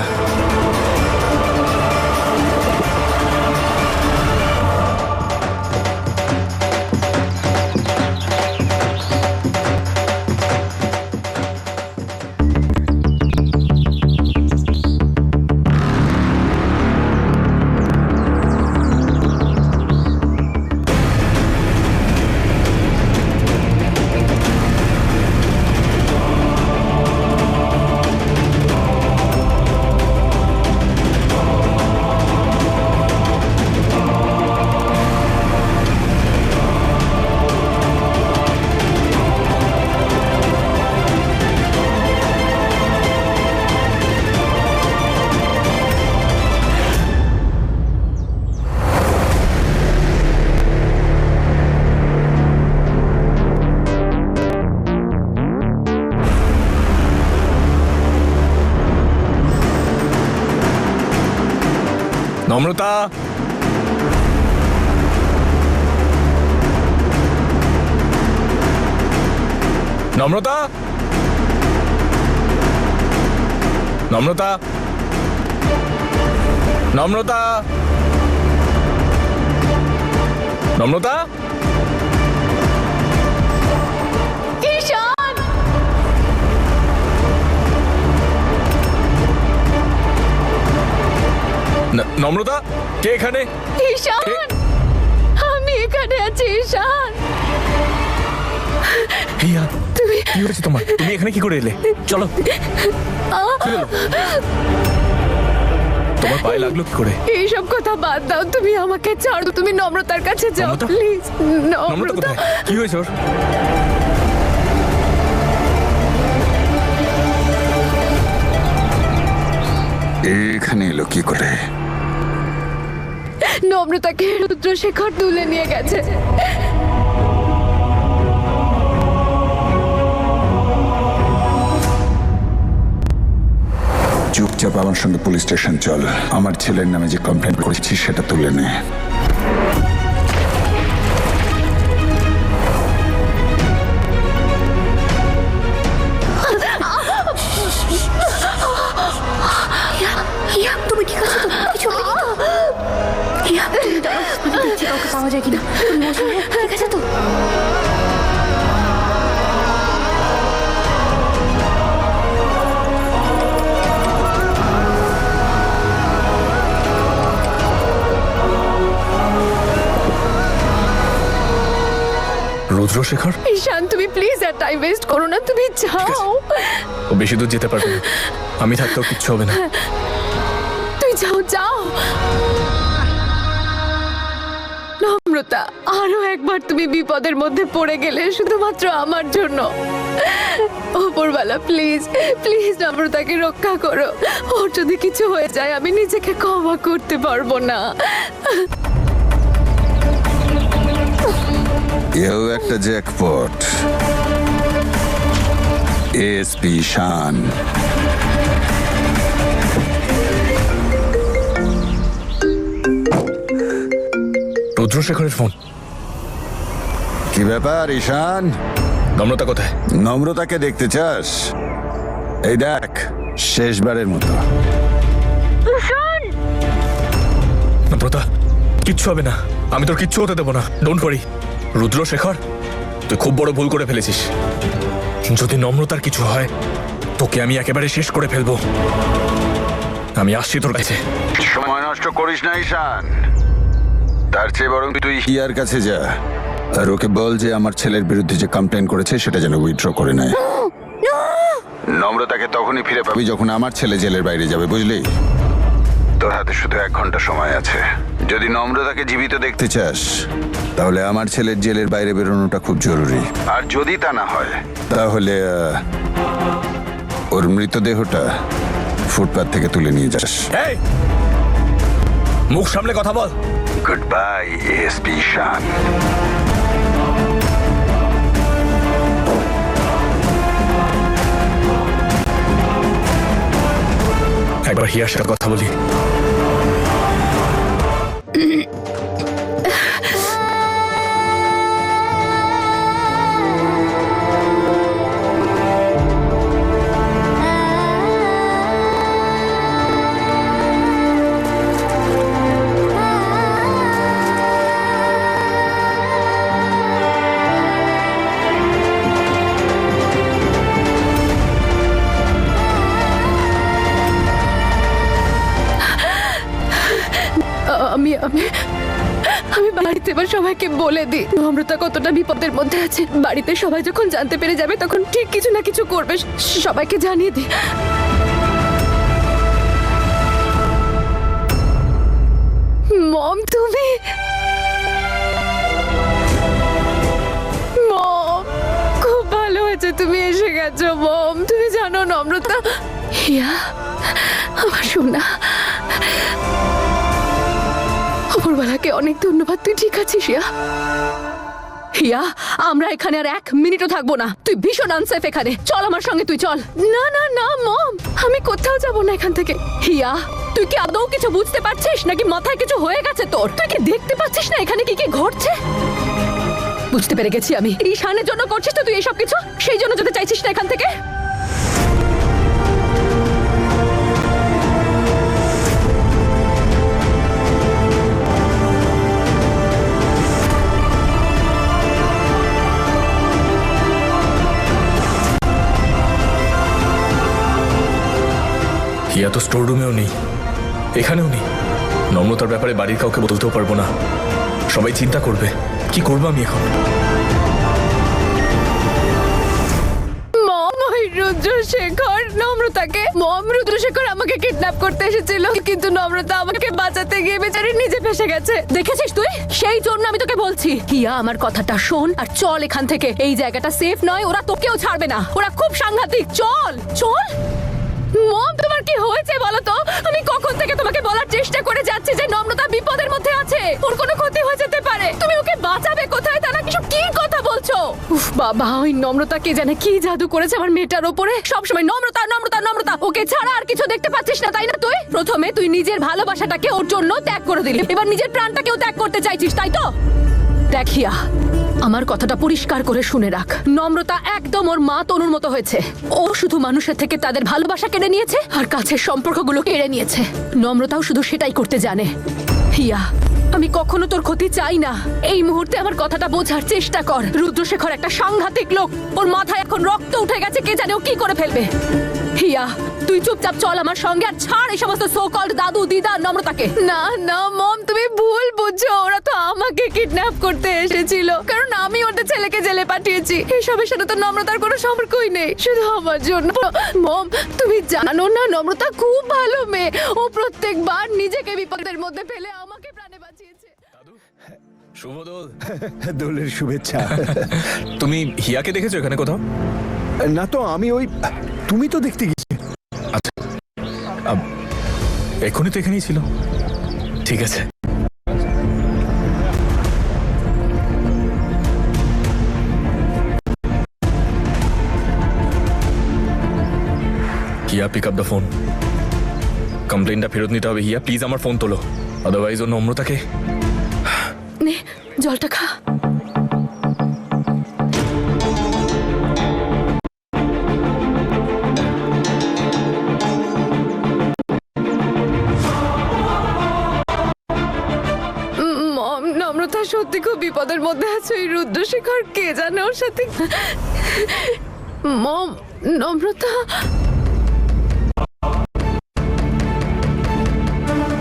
নম্রতা, নম্রতা, নম্রতা, নম্রতা, নম্রতা। ঈশান! নম্রতা, কে এখানে? ঈশান! আমি এখানে আছি ঈশান। হিয়া, কি হয়েছে তোমার? তুমি এখানে কি করে এলে? চলো। চলো। তোমার পায়ে লাগলো কি করে? এইসব কথা বাদ দাও, তুমি আমাকে ছাড়ো, তুমি নম্রতার কাছে যাও নম্রতা? প্লিজ। নম্রতা নম্রতা, কোথায়? কি হয়েছে ওর? এখানে এলো কি করে? নম্রতাকে রুদ্রশেখর তুলে নিয়ে গেছে। চুপচাপ আমার সঙ্গে পুলিশ স্টেশন চল। আমার ছেলের নামে যে কমপ্লেন করেছি সেটা তুলে নে। তুমি ঠিক আছে তো? কিছু হয়নি তো? হিয়া, তুমি দাঁড়াও, আমি দেখছি কাউকে পাওয়া যায় কিনা। তুমি বসো, ঠিক আছে তো? রুদ্রশেখর? ঈশান, তুমি প্লিজ আর টাইম ওয়েস্ট করো না, তুমি যাও। ও বেশি দূর যেতে পারবে না, আমি থাকতেও কিচ্ছু হবে না। তুই যাও, যাও। নম্র নম্রতা, আরো একবার তুমি বিপদের মধ্যে পড়ে গেলে শুধুমাত্র আমার জন্য। ওপরওয়ালা প্লিজ প্লিজ নম্রতাকে রক্ষা করো। ওর যদি কিছু হয়ে যায় আমি নিজেকে ক্ষমা করতে পারবো না। এও একটা জ্যাকপট। এসপি শান। রুদ্রশেখরের ফোন। কি ব্যাপার ঈশান? নম্রতা কোথায়? নম্রতাকে দেখতে চাস? এই দেখ, শেষবারের মতো। নম্রতা, কিচ্ছু হবে না, আমি তোর কিচ্ছু হতে দেবো না। Don't worry. রুদ্রশেখর, তুই খুব বড় ভুল করে ফেলেছিস। যদি নম্রতার কিছু হয় তোকে আমি একেবারে শেষ করে ফেলবো। আমি আসছি তোর কাছে। সময় নষ্ট করিস না ঈশান। তার চেয়ে বরং তুই হিয়ার কাছে যা, আর ওকে বল যে আমার ছেলের বিরুদ্ধে যে কমপ্লেন করেছে সেটা যেন উইথড্র করে নেয়। নম্রতাকে তখনই ফিরে পাবি যখন আমার ছেলে জেলের বাইরে যাবে, বুঝলি? তোর হাতে শুধু 1 ঘন্টা সময় আছে। যদি নম্রতাকে জীবিত দেখতে চাস তাহলে আমার ছেলের জেলের বাইরে বেরোনোটা খুব জরুরি। আর যদি তা না হয় তাহলে ওর মৃতদেহটা ফুটপাত থেকে তুলে নিয়ে যাস। এই, মুখ সামলে কথা বল। গুড বাই এসপি শান। একবার হিয়ার সাথে কথা বলি। আমি আমি আমি বাড়িতে এবার সবাইকে বলে দিই নম্রতা কতটা বিপদের মধ্যে আছে। বাড়িতে সবাই যখন জানতে পেরে যাবে তখন ঠিক কিছু না কিছু করবে। সবাইকে জানিয়ে দিই। মম, তুমি মম, খুব ভালো হয়েছে তুমি এসে গেছো মম। তুমি জানো নম্রতা, হিয়া আমার সোনা, ওপরওয়ালাকে অনেক ধন্যবাদ। তুই ঠিক আছিস হিয়া? হিয়া, আমরা এখানে আর 1 মিনিটও থাকবো না। তুই ভীষণ আনসেফ এখানে। চল আমার সঙ্গে, তুই চল। না না না মম, আমি কোথাও যাব না এখান থেকে। হিয়া, তুই কি আদৌ কিছু বুঝতে পারছিস নাকি মাথায় কিছু হয়ে গেছে তোর? তুই কি দেখতে পাচ্ছিস না এখানে কি কি ঘটছে? বুঝতে পেরে গেছি আমি। ঈশানের জন্য করছিস তো তুই এসব কিছু, সেই জন্য যেতে চাইছিস না এখান থেকে। হিয়া তো স্টোর রুমেও নেই, এখানেও নেই। নম্রতার ব্যাপারে বাড়ির কাউকে বলতেও পারবো না, সবাই চিন্তা করবে। কি করবো আমি এখন? মম, ওই রুদ্রশেখর নম্রতাকে, মম রুদ্রশেখর আমাকে কিডন্যাপ করতে এসেছিল, কিন্তু নম্রতা আমাকে বাঁচাতে গিয়ে বেচারি নিজে ফেসে গেছে। দেখেছিস তুই? সেই জন্য আমি তোকে বলছি হিয়া আমার কথাটা শোন আর চল এখান থেকে। এই জায়গাটা সেফ নয়, ওরা তোকেও ছাড়বে না, ওরা খুব সাংঘাতিক। চল চল। মম, তোমার কি হয়েছে বলো তো? আমি কখন থেকে তোমাকে বলার চেষ্টা করে যাচ্ছি যে নম্রতা বিপদের মধ্যে আছে, ওর কোনো ক্ষতি হয়ে যেতে পারে। তুমি ওকে বাঁচাবে কোথায় তা না কিছু কি কথা বলছো? উফ বাবা, ওই নম্রতা কে জানে কি জাদু করেছে আমার মেয়েটার ওপরে। সবসময় নম্রতা নম্রতা নম্রতা, ওকে ছাড়া আর কিছু দেখতে পাচ্ছিস না তাই না? তুই প্রথমে তুই নিজের ভালোবাসাটাকে ওর জন্য ত্যাগ করে দিলি, এবার নিজের প্রাণটাকেও ত্যাগ করতে চাইছিস তাই তো? দেখিয়া, আমার কথাটা পরিষ্কার করে শুনে রাখ। নম্রতা একদম ওর মা তনুর মতো হয়েছে। ও শুধু মানুষের থেকে তাদের ভালোবাসা কেড়ে নিয়েছে আর কাছের সম্পর্কগুলো কেড়ে নিয়েছে। নম্রতাও শুধু সেটাই করতে জানে। হিয়া, আমি কখনো তোর ক্ষতি চাই না। এই মুহূর্তে আমার কথাটা বোঝার চেষ্টা কর। রুদ্রশেখর একটা সাংঘাতিক লোক, ওর মাথায় এখন রক্ত উঠে গেছে, কে জানে ও কি করে ফেলবে। হিয়া, তুই চুপচাপ চল আমার সঙ্গে আর ছাড় এই সমস্ত সো কল্ড দাদু দিদা নম্রতাকে। না না মম, তুমি ভুল বুঝছো। ওরা তো আমাকে কিডন্যাপ করতে এসেছিল, কারণ আমি ওদের ছেলেকে জেলে পাঠিয়েছি। এসবের সাথে তো নম্রতার কোনো সম্পর্কই নেই, শুধু আমার জন্য। মম, তুমি জানো না নম্রতা খুব ভালো মেয়ে। ও প্রত্যেকবার নিজেকে বিপদের মধ্যে ফেলে আমাকে প্রাণে বাঁচিয়েছে। শুভ দোল। দোলের শুভেচ্ছা। তুমি হিয়াকে দেখেছো এখানে কোথাও? না তো, আমি ওই তুমি তো দেখতে গেছি। আচ্ছা, এখনই তো এখানেই ছিল। ঠিক আছে। হিয়া, পিক আপ দ্য ফোন। কমপ্লেনটা ফেরত নিতে হবে। হিয়া প্লিজ আমার ফোন তোলো, আদারওয়াইজ ও নম্রতাকে। নে জলটা খা। মম, নম্রতা সত্যি খুব বিপদের মধ্যে আছে। ওই রুদ্রশেখর কে জানে ওর সাথে। মম, নম্রতা।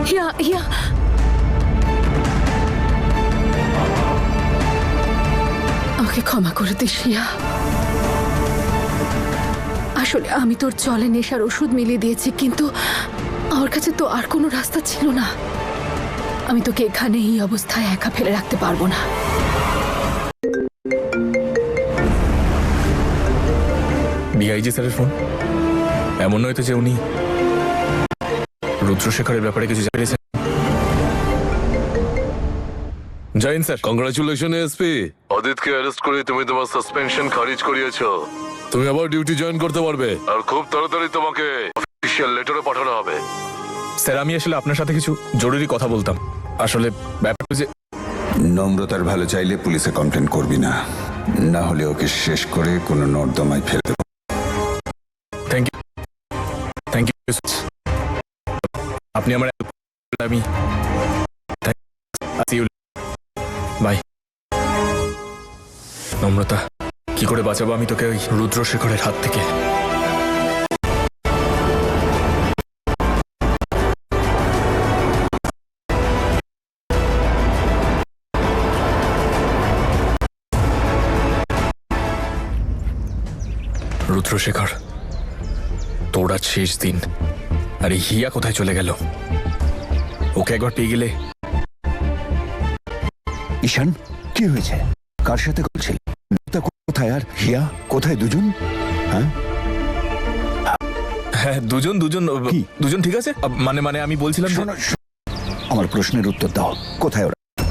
হিয়া হিয়া, আমাকে ক্ষমা করে দিস হিয়া। আসলে আমি তোর জলে নেশার ওষুধ মিলিয়ে দিয়েছি, কিন্তু আমার কাছে তো আর কোনো রাস্তা ছিল না। আমি তোকে এখানে এই অবস্থায় একা ফেলে রাখতে পারবো না। ডিআইজি স্যারের ফোন। এমন নয় তো যে উনি রুদ্রশেখরের ব্যাপারে কিছু জানিয়েছেন? Join sir. Congratulation SP. অদিতকে অ্যারেস্ট করে তুমি তোমার সাসপেনশন খারিজ করিয়েছো। তুমি আবার ডিউটি জয়েন করতে পারবে, আর খুব তাড়াতাড়ি তোমাকে অফিশিয়াল লেটারও পাঠানো হবে। স্যার, আমি আসলে আপনার সাথে কিছু জরুরি কথা বলতাম। আসলে ব্যাপার যে নম্রতার ভালো চাইলে পুলিশে কমপ্লেন করবি না, না হলে ওকে শেষ করে কোনো নর্দমায় ফেলে দেবো। Thank you, thank you. আপনি আমার আমি বাই। নম্রতা, কি করে বাঁচাবো আমি তোকে ওই রুদ্রশেখরের হাত থেকে? রুদ্রশেখর, তোর আজ শেষ দিন। আর এই হিয়া কোথায় চলে গেল? ওকে একবার পেয়ে গেলে। ঈশান, কি হয়েছে? কার সাথে করছিল? কোথায় আর হিয়া কোথায়? দুজন? হ্যাঁ হ্যাঁ, দুজন দুজন কি? দুজন ঠিক আছে। মানে মানে আমি বলছিলাম যে- শোনো, আমার প্রশ্নের উত্তর দাও। কোথায় ওরা?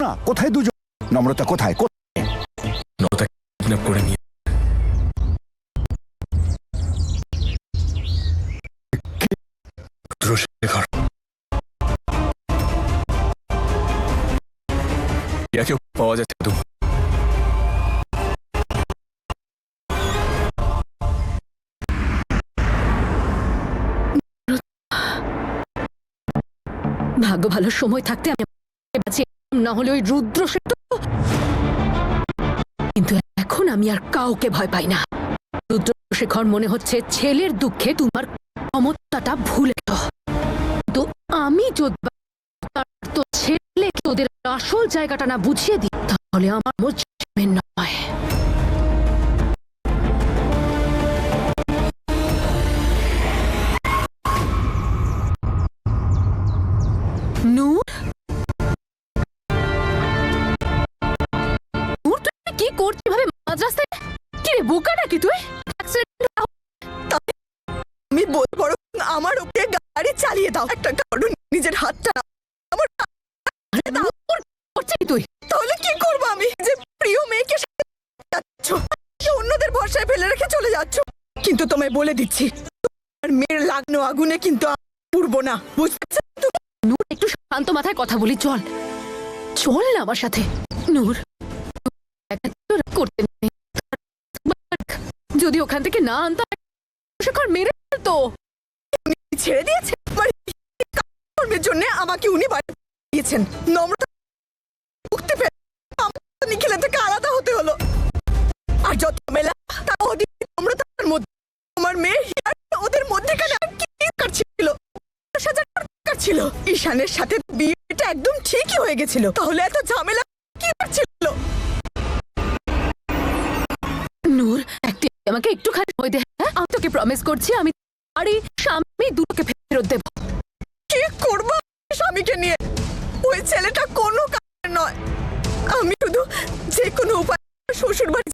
না, কোথায় দুজন? নম্রতা কোথায়? নম্রতাকে কিডন্যাপ করে নিয়ে রুদ্রশেখর। কেউ পাওয়া যাচ্ছে তো? ভাগ্য ভালো, সময় থাকতে আমি বাঁচিয়ে, না হলে ওই রুদ্রশেখর। কিন্তু এখন আমি আর কাউকে ভয় পাই না। রুদ্রশেখর মনে হচ্ছে ছেলের দুঃখে তোমার ক্ষমতাটা ভুলে গেল। তো আমি যদি তো ছেলে তোদের আসল জায়গাটা না বুঝিয়ে দিই, তাহলে আমার বুঝবে নয়। নূর, নূর, তুই কি করছিস ভাবে মাঝ রাস্তায়? কি রে, বোকা নাকি তুই? আমি বলবো আমার ওকে গাড়ি চালিয়ে দাও। একটা কারণ নিজের হাতটা আমার করছিস তুই? তাহলে কি করবো আমি? যে প্রিয় মেয়েকে সাথে যাচ্ছ, অন্যদের ভরসায় ফেলে রেখে চলে যাচ্ছ। কিন্তু তোমায় বলে দিচ্ছি, আর মেয়ের লাগানো আগুনে কিন্তু পুড়বো না, বুঝতে পারছো? নূর, একটু শান্ত মাথায় কথা বলি। চল চল না আমার সাথে। নূর, করতে নেই। যদি ওখান থেকে না আনতাম, শেখর মেরে ফেলতো। ছেড়ে দিয়েছে কর্মের জন্য আমাকে উনি বাড়ি দিয়েছেন। নম্রতা মুক্তি পেয়ে নিখিলের থেকে আলাদা হতে হলো। আর যত মেলা তা ওদের নম্রতার মধ্যে, আমার মেয়ে হিয়ার ওদের মধ্যেখানে কি ছিল? ছিল ঈশানের সাথে বিয়েটা একদম ঠিকই হয়ে গেছিল, তাহলে এত ঝামেলা কি ছিল? নূর, আমাকে একটুখানি সময় দে। আমি তোকে প্রমিস করছি, আমি আর এই স্বামী দুটোকে ফেরত দেব। কি করবো স্বামীকে নিয়ে? ওই ছেলেটা কোনো কারণ নয়। আমি শুধু যে কোনো উপায় শ্বশুর বাড়ি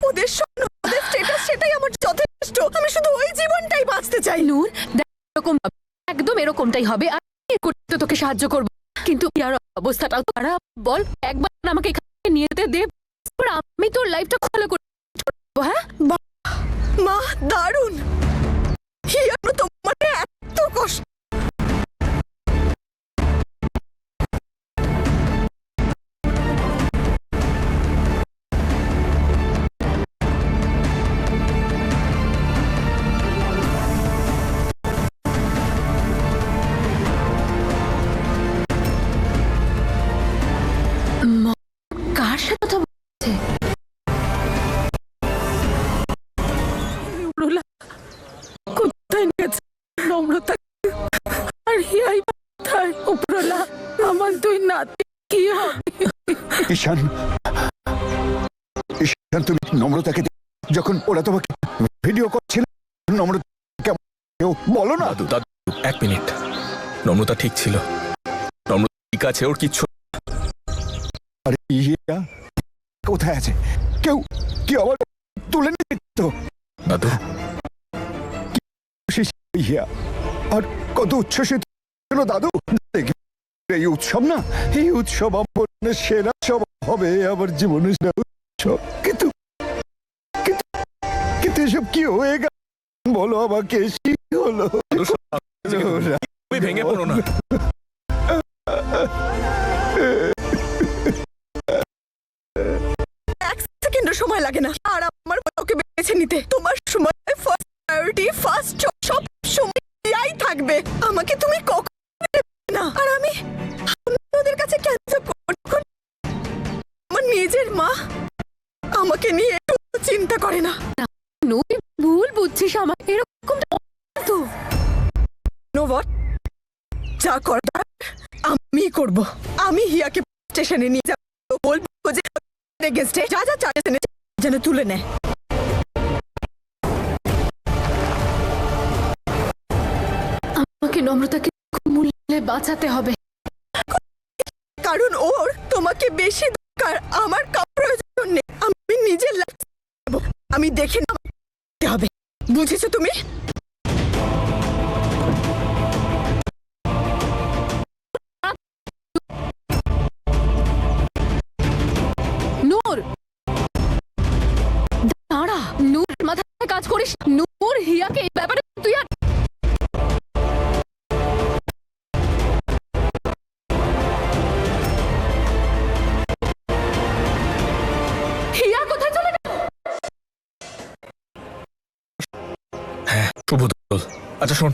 ওদের সামনে ওদের স্ট্যাটাস সেটাই আমার যথেষ্ট। আমি শুধু ওই জীবনটাই বাঁচতে চাই। নূর দেখ, এরকম একদম এরকমটাই হবে। আর আমি করতে তোকে সাহায্য করব, কিন্তু ইয়ার অবস্থাটাও তো খারাপ। বল, একবার আমাকে এখানে নিয়ে যেতে দে, তারপর আমি তোর লাইফটা ভালো করে করবো। হ্যাঁ মা, দারুণ। হিয়া, তোমার এত কষ্ট। কার সাথে কথা বলছে? কোথায় গেছে নম্রতা? আর হিয়াই কোথায়? উপরওয়ালা, আমার দুই নাতি কি হবে? ঈশান, ঈশান, তুমি নম্রতাকে যখন ওরা তোমাকে ভিডিও করছিল, নম্রতা কেমন কেউ বলো না? দাদু দাদু, 1 মিনিট। নম্রতা ঠিক ছিল, নম্রতা ঠিক আছে, ওর কিচ্ছু। আরে ইয়া কোথায় আছে? কেউ কি আবার তুলে নিত? দাদু, ইয়া আর কত উচ্ছ্বসিত ছিল দাদু। এই উৎসব না, এই উৎসব আমার সেরা সব হবে, আমার জীবনের সেরা উৎসব। কিন্তু কিন্তু কিন্তু এসব কি হয়ে গেল বলো আমাকে? কি হলো? তুমি ভেঙে পড়ো না। এক সেকেন্ডও সময় লাগে না। আর আমার ওকে বেছে নিতে তোমার সময় ফার্স্ট প্রায়োরিটি, ফার্স্ট সব সময় হিয়াই থাকবে। আমাকে তুমি কখনো দেবে না। আর আমি ওদের কাছে ক্যান্সেল করব। আমার নিজের মা আমাকে নিয়ে একটু চিন্তা করে না। নূর, ভুল বুঝছিস। আমার এরকম তো নো হোয়াট, যা করার আমি করব। আমি হিয়াকে স্টেশনে নিয়ে যাব, বলবো যে গেস্টে যা যা চার্জেস এনেছে যেন তুলে নেয়। আমাকে নম্রতাকে খুব মূল্যে বাঁচাতে হবে, কারণ ওর তোমাকে বেশি দরকার। আমার প্রয়োজন নেই। আমি নিজের লাইফ আমি দেখে না হবে, বুঝেছো তুমি? নূর দাঁড়া। নূর, মাথায় কাজ করিস। নূর, হিয়াকে এই ব্যাপারে তুই আর হিয়া কোথায় চলে গেল? হ্যাঁ, শুভ দোল। আচ্ছা শোন,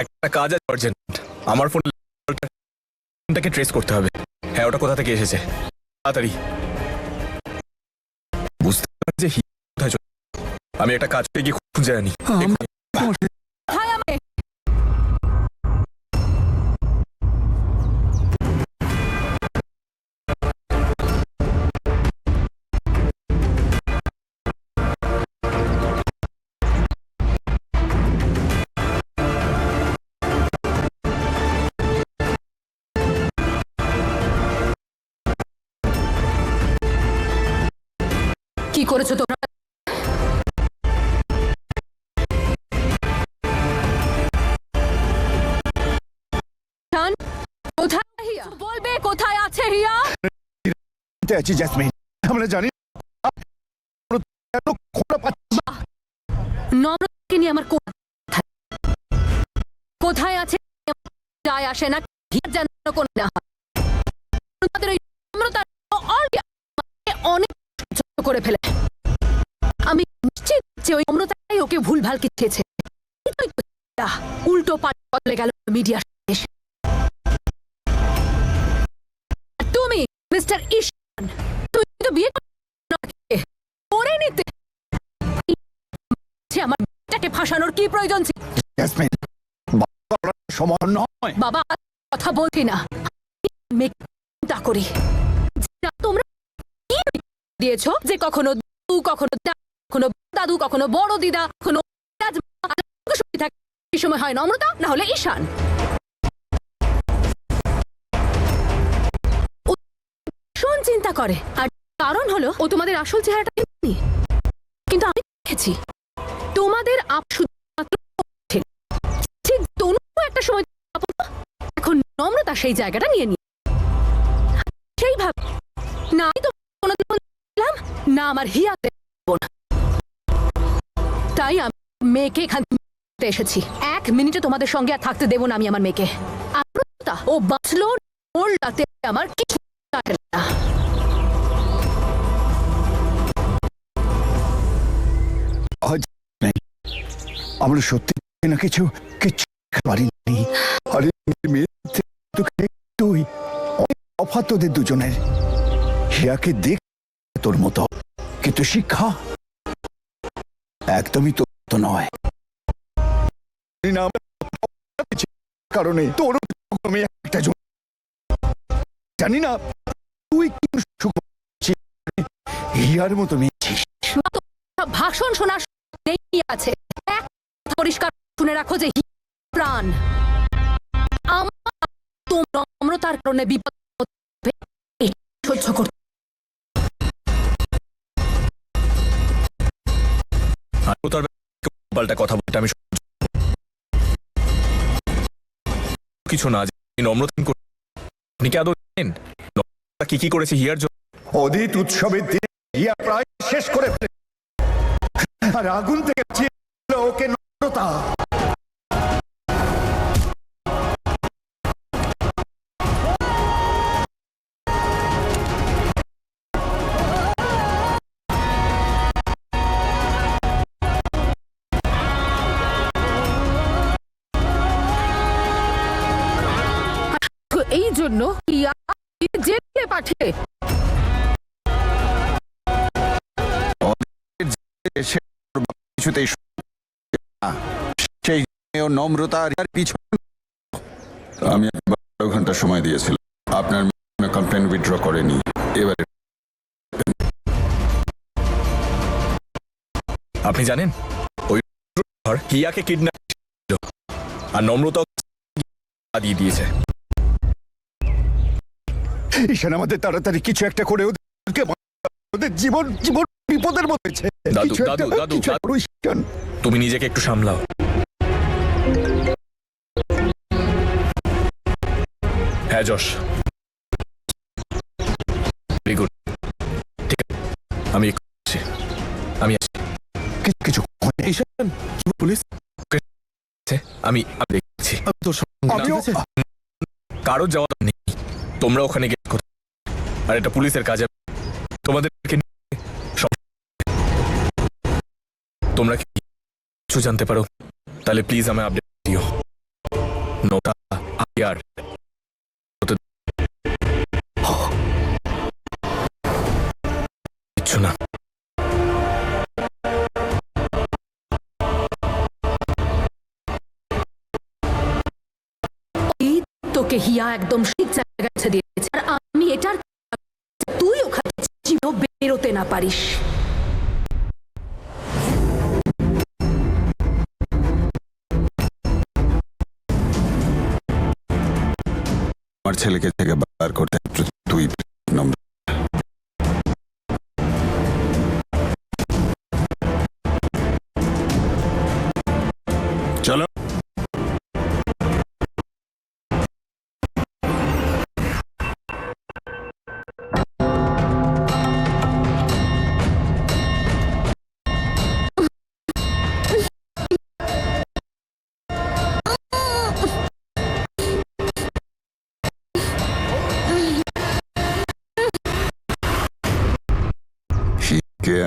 একটা কাজ আছে আর্জেন্ট। আমার ফোনটাকে ট্রেস করতে হবে। হ্যাঁ, ওটা কোথা থেকে এসেছে, তাড়াতাড়ি। বুঝতে পারছি যে হিয়া কোথায় চলে। আমি একটা কাজ পেয়ে গিয়ে খুঁজে আনি। হাই, আমি কি করেছো তোমরা? শান, কোথায় হিয়া? বলবে কোথায় আছে হিয়া? আছি জ্যাসমিন, আমরা জানি নম্রতাকে নিয়ে আমার কোথায় আছে যায় আসে না। হিয়া যেন কোন না হয়। তোমাদের ওই নম্রতা অনেক ছোট করে ফেলে। আমি নিশ্চিত যে ওই নম্রতাই ওকে ভুলভাল শিখিয়েছে। উল্টো পাল্টা বলে গেল মিডিয়ার। তুমি মিস্টার ঈশান, তুমি তো বিয়ে করে নিতে। আমার মেয়েটাকে ফাঁসানোর কি প্রয়োজন ছিল? জ্যাসমিন, সময় নয়। বাবা, কথা বলছি না, চিন্তা করি। তোমরা কি দিয়েছো যে কখনো দাদু, কখনো দাদু, কখনো বড় দিদা, কখনো এই সময় হয় নম্রতা, না হলে ঈশান। চিন্তা করে, আর কারণ হলো ও তোমাদের আসল চেহারাটা দেখেনি। কিন্তু আমি দেখেছি তোমাদের শুধুমাত্র ঠিক তনু একটা সময় এখন নম্রতা সেই জায়গাটা নিয়ে নি সেইভাবে না। আমি তো কোনোদিন বললাম না আমার হিয়াতে বোন। তাই আমি মেয়েকে এখান থেকে এসেছি। 1 মিনিটে তোমাদের সঙ্গে আর থাকতে দেবো না আমি আমার মেয়েকে। আর ও বাঁচলো ওর রাতে আমার কিছু আসে না। আমরা সত্যি না কিছু কিছু পারিনি। আরে মেয়ে তুই অফাত তোদের দুজনের। হিয়াকে দেখ তোর মতো, কিন্তু শিক্ষা একদমই তোর মতো নয়। কারণে তোর একটা জানি না তুই কি হিয়ার মতো মেয়েছিস। ভাষণ শোনার নেই আছে। পরিষ্কার শুনে রাখো যে প্রাণ আমার নম্রতার কারণে বিপদ সহ্য করতে। পাল্টা কথা বলতে আমি কিছু না নম্রতা আপনি কি আদৌ জানেন কি কি করেছে হিয়ার জন্য? অদিত উৎসবের দিন হিয়া প্রায় শেষ করে ফেলে, আর আগুন থেকে ওকে নম্রতা। এই জন্য জেলে পাঠিয়ে কিছুতেই সেই নম্রতার পিছনে আমি 12 ঘন্টা সময় দিয়েছিলাম। আপনার কমপ্লেন উইথড্র করেনি। এবারে আপনি জানেন ওই হিয়াকে কিডন্যাপ আর নম্রতা দিয়ে দিয়েছে। ঈশান আমাদের তাড়াতাড়ি কিছু একটা করে ওদের জীবন জীবন বিপদের মধ্যে। দাদু দাদু দাদু তুমি নিজেকে একটু সামলাও। হ্যাঁ যশ, ভেরি গুড। ঠিক আছে আমি আসছি। কিছু পুলিশ আমি দেখছি। কারো যাওয়া নেই, তোমরা ওখানে গিয়ে আর এটা পুলিশের কাজ। তোমাদেরকে তোমরা কি কিছু জানতে পারো তাহলে প্লিজ আমায় আপডেট দিও। নোটা আর কিচ্ছু না। তোকে হিয়া একদম ঠিক জায়গায় দিয়েছে, আর আমি এটার তুই ওখানে বেরোতে না পারিস। আমার ছেলেকে থেকে বার করতে তুই চলো।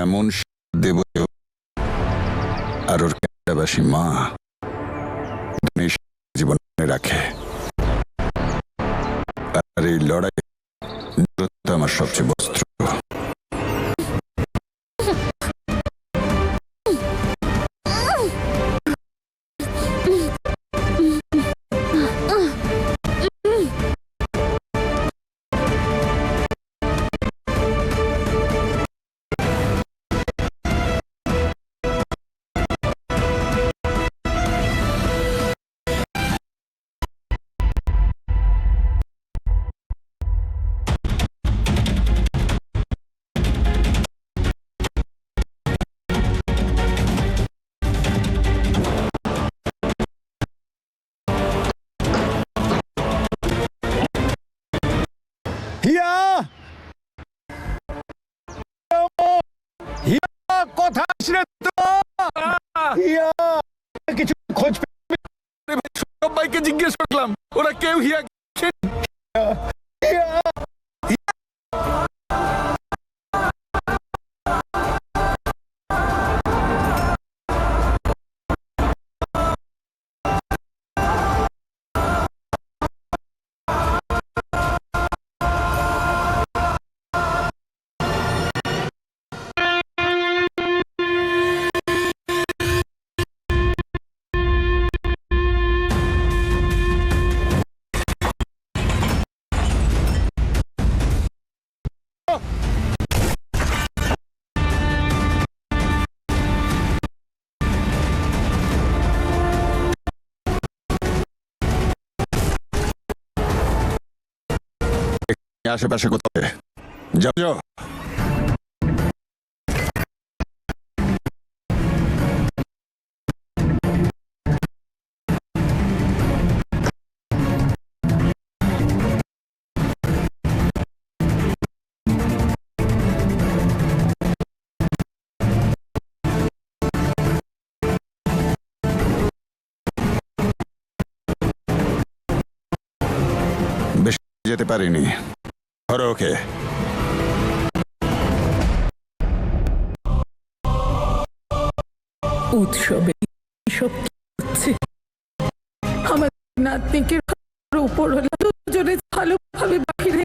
এমন দেব আর ওর ক্যানাডাবাসী মা জীবন রাখে। আর এই লড়াই আমার সবচেয়ে বস্ত্র। আশেপাশে কোথাও যাও যাও। বেশি যেতে পারিনি, ধরো ওকে। উৎসবে সব হচ্ছে আমার নাতনিকে উপর হলে দুজনে ভালোভাবে বাহিরে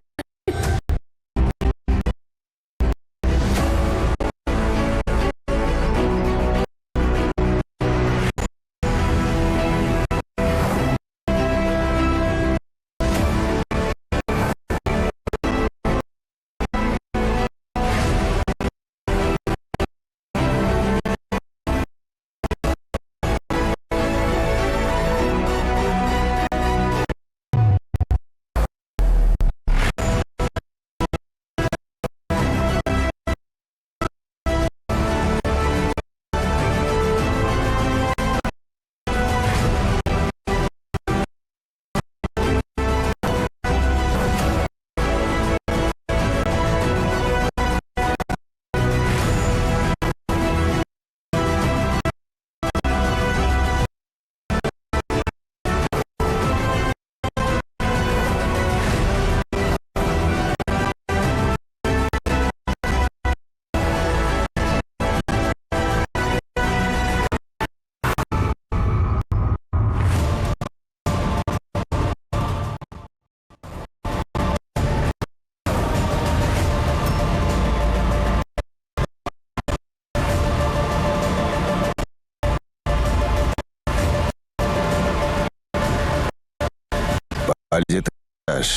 পালিয়ে যেতে চাস?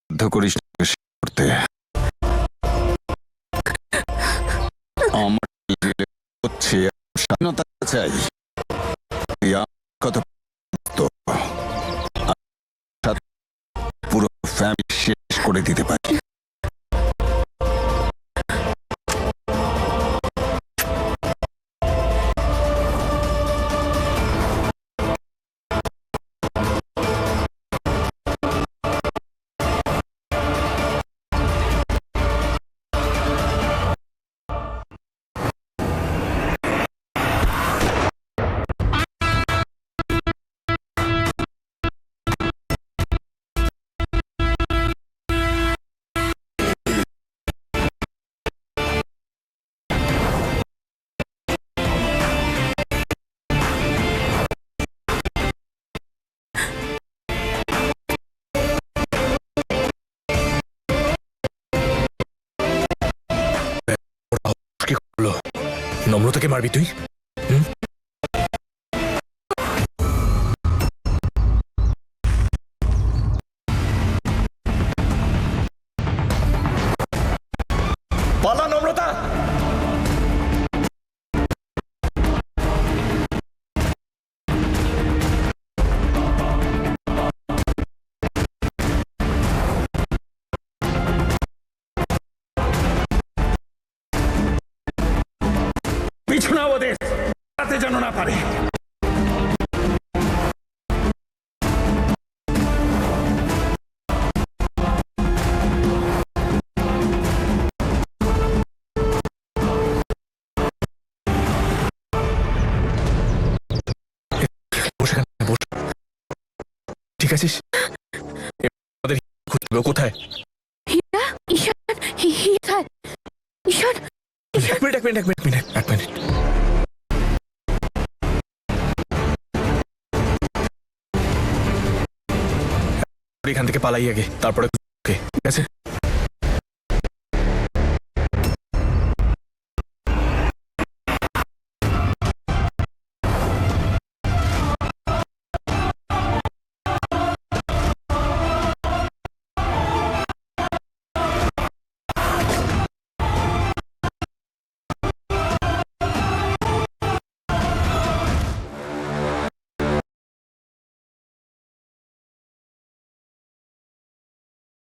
বাধ্য করিস না করতে। আমার হচ্ছে স্বাধীনতা চাই, কত পুরো ফ্যামিলি শেষ করে দিতে পারি। নম্রতাকে মারবি তুই? পালা নম্রতা। পিছনে ওদের তাতে যেন না পারে। ঠিক আছিস? কোথায়? ঈশান, ঈশান, এক মিনিট। এখান থেকে পালাই আগে, তারপরে ঠিক আছে?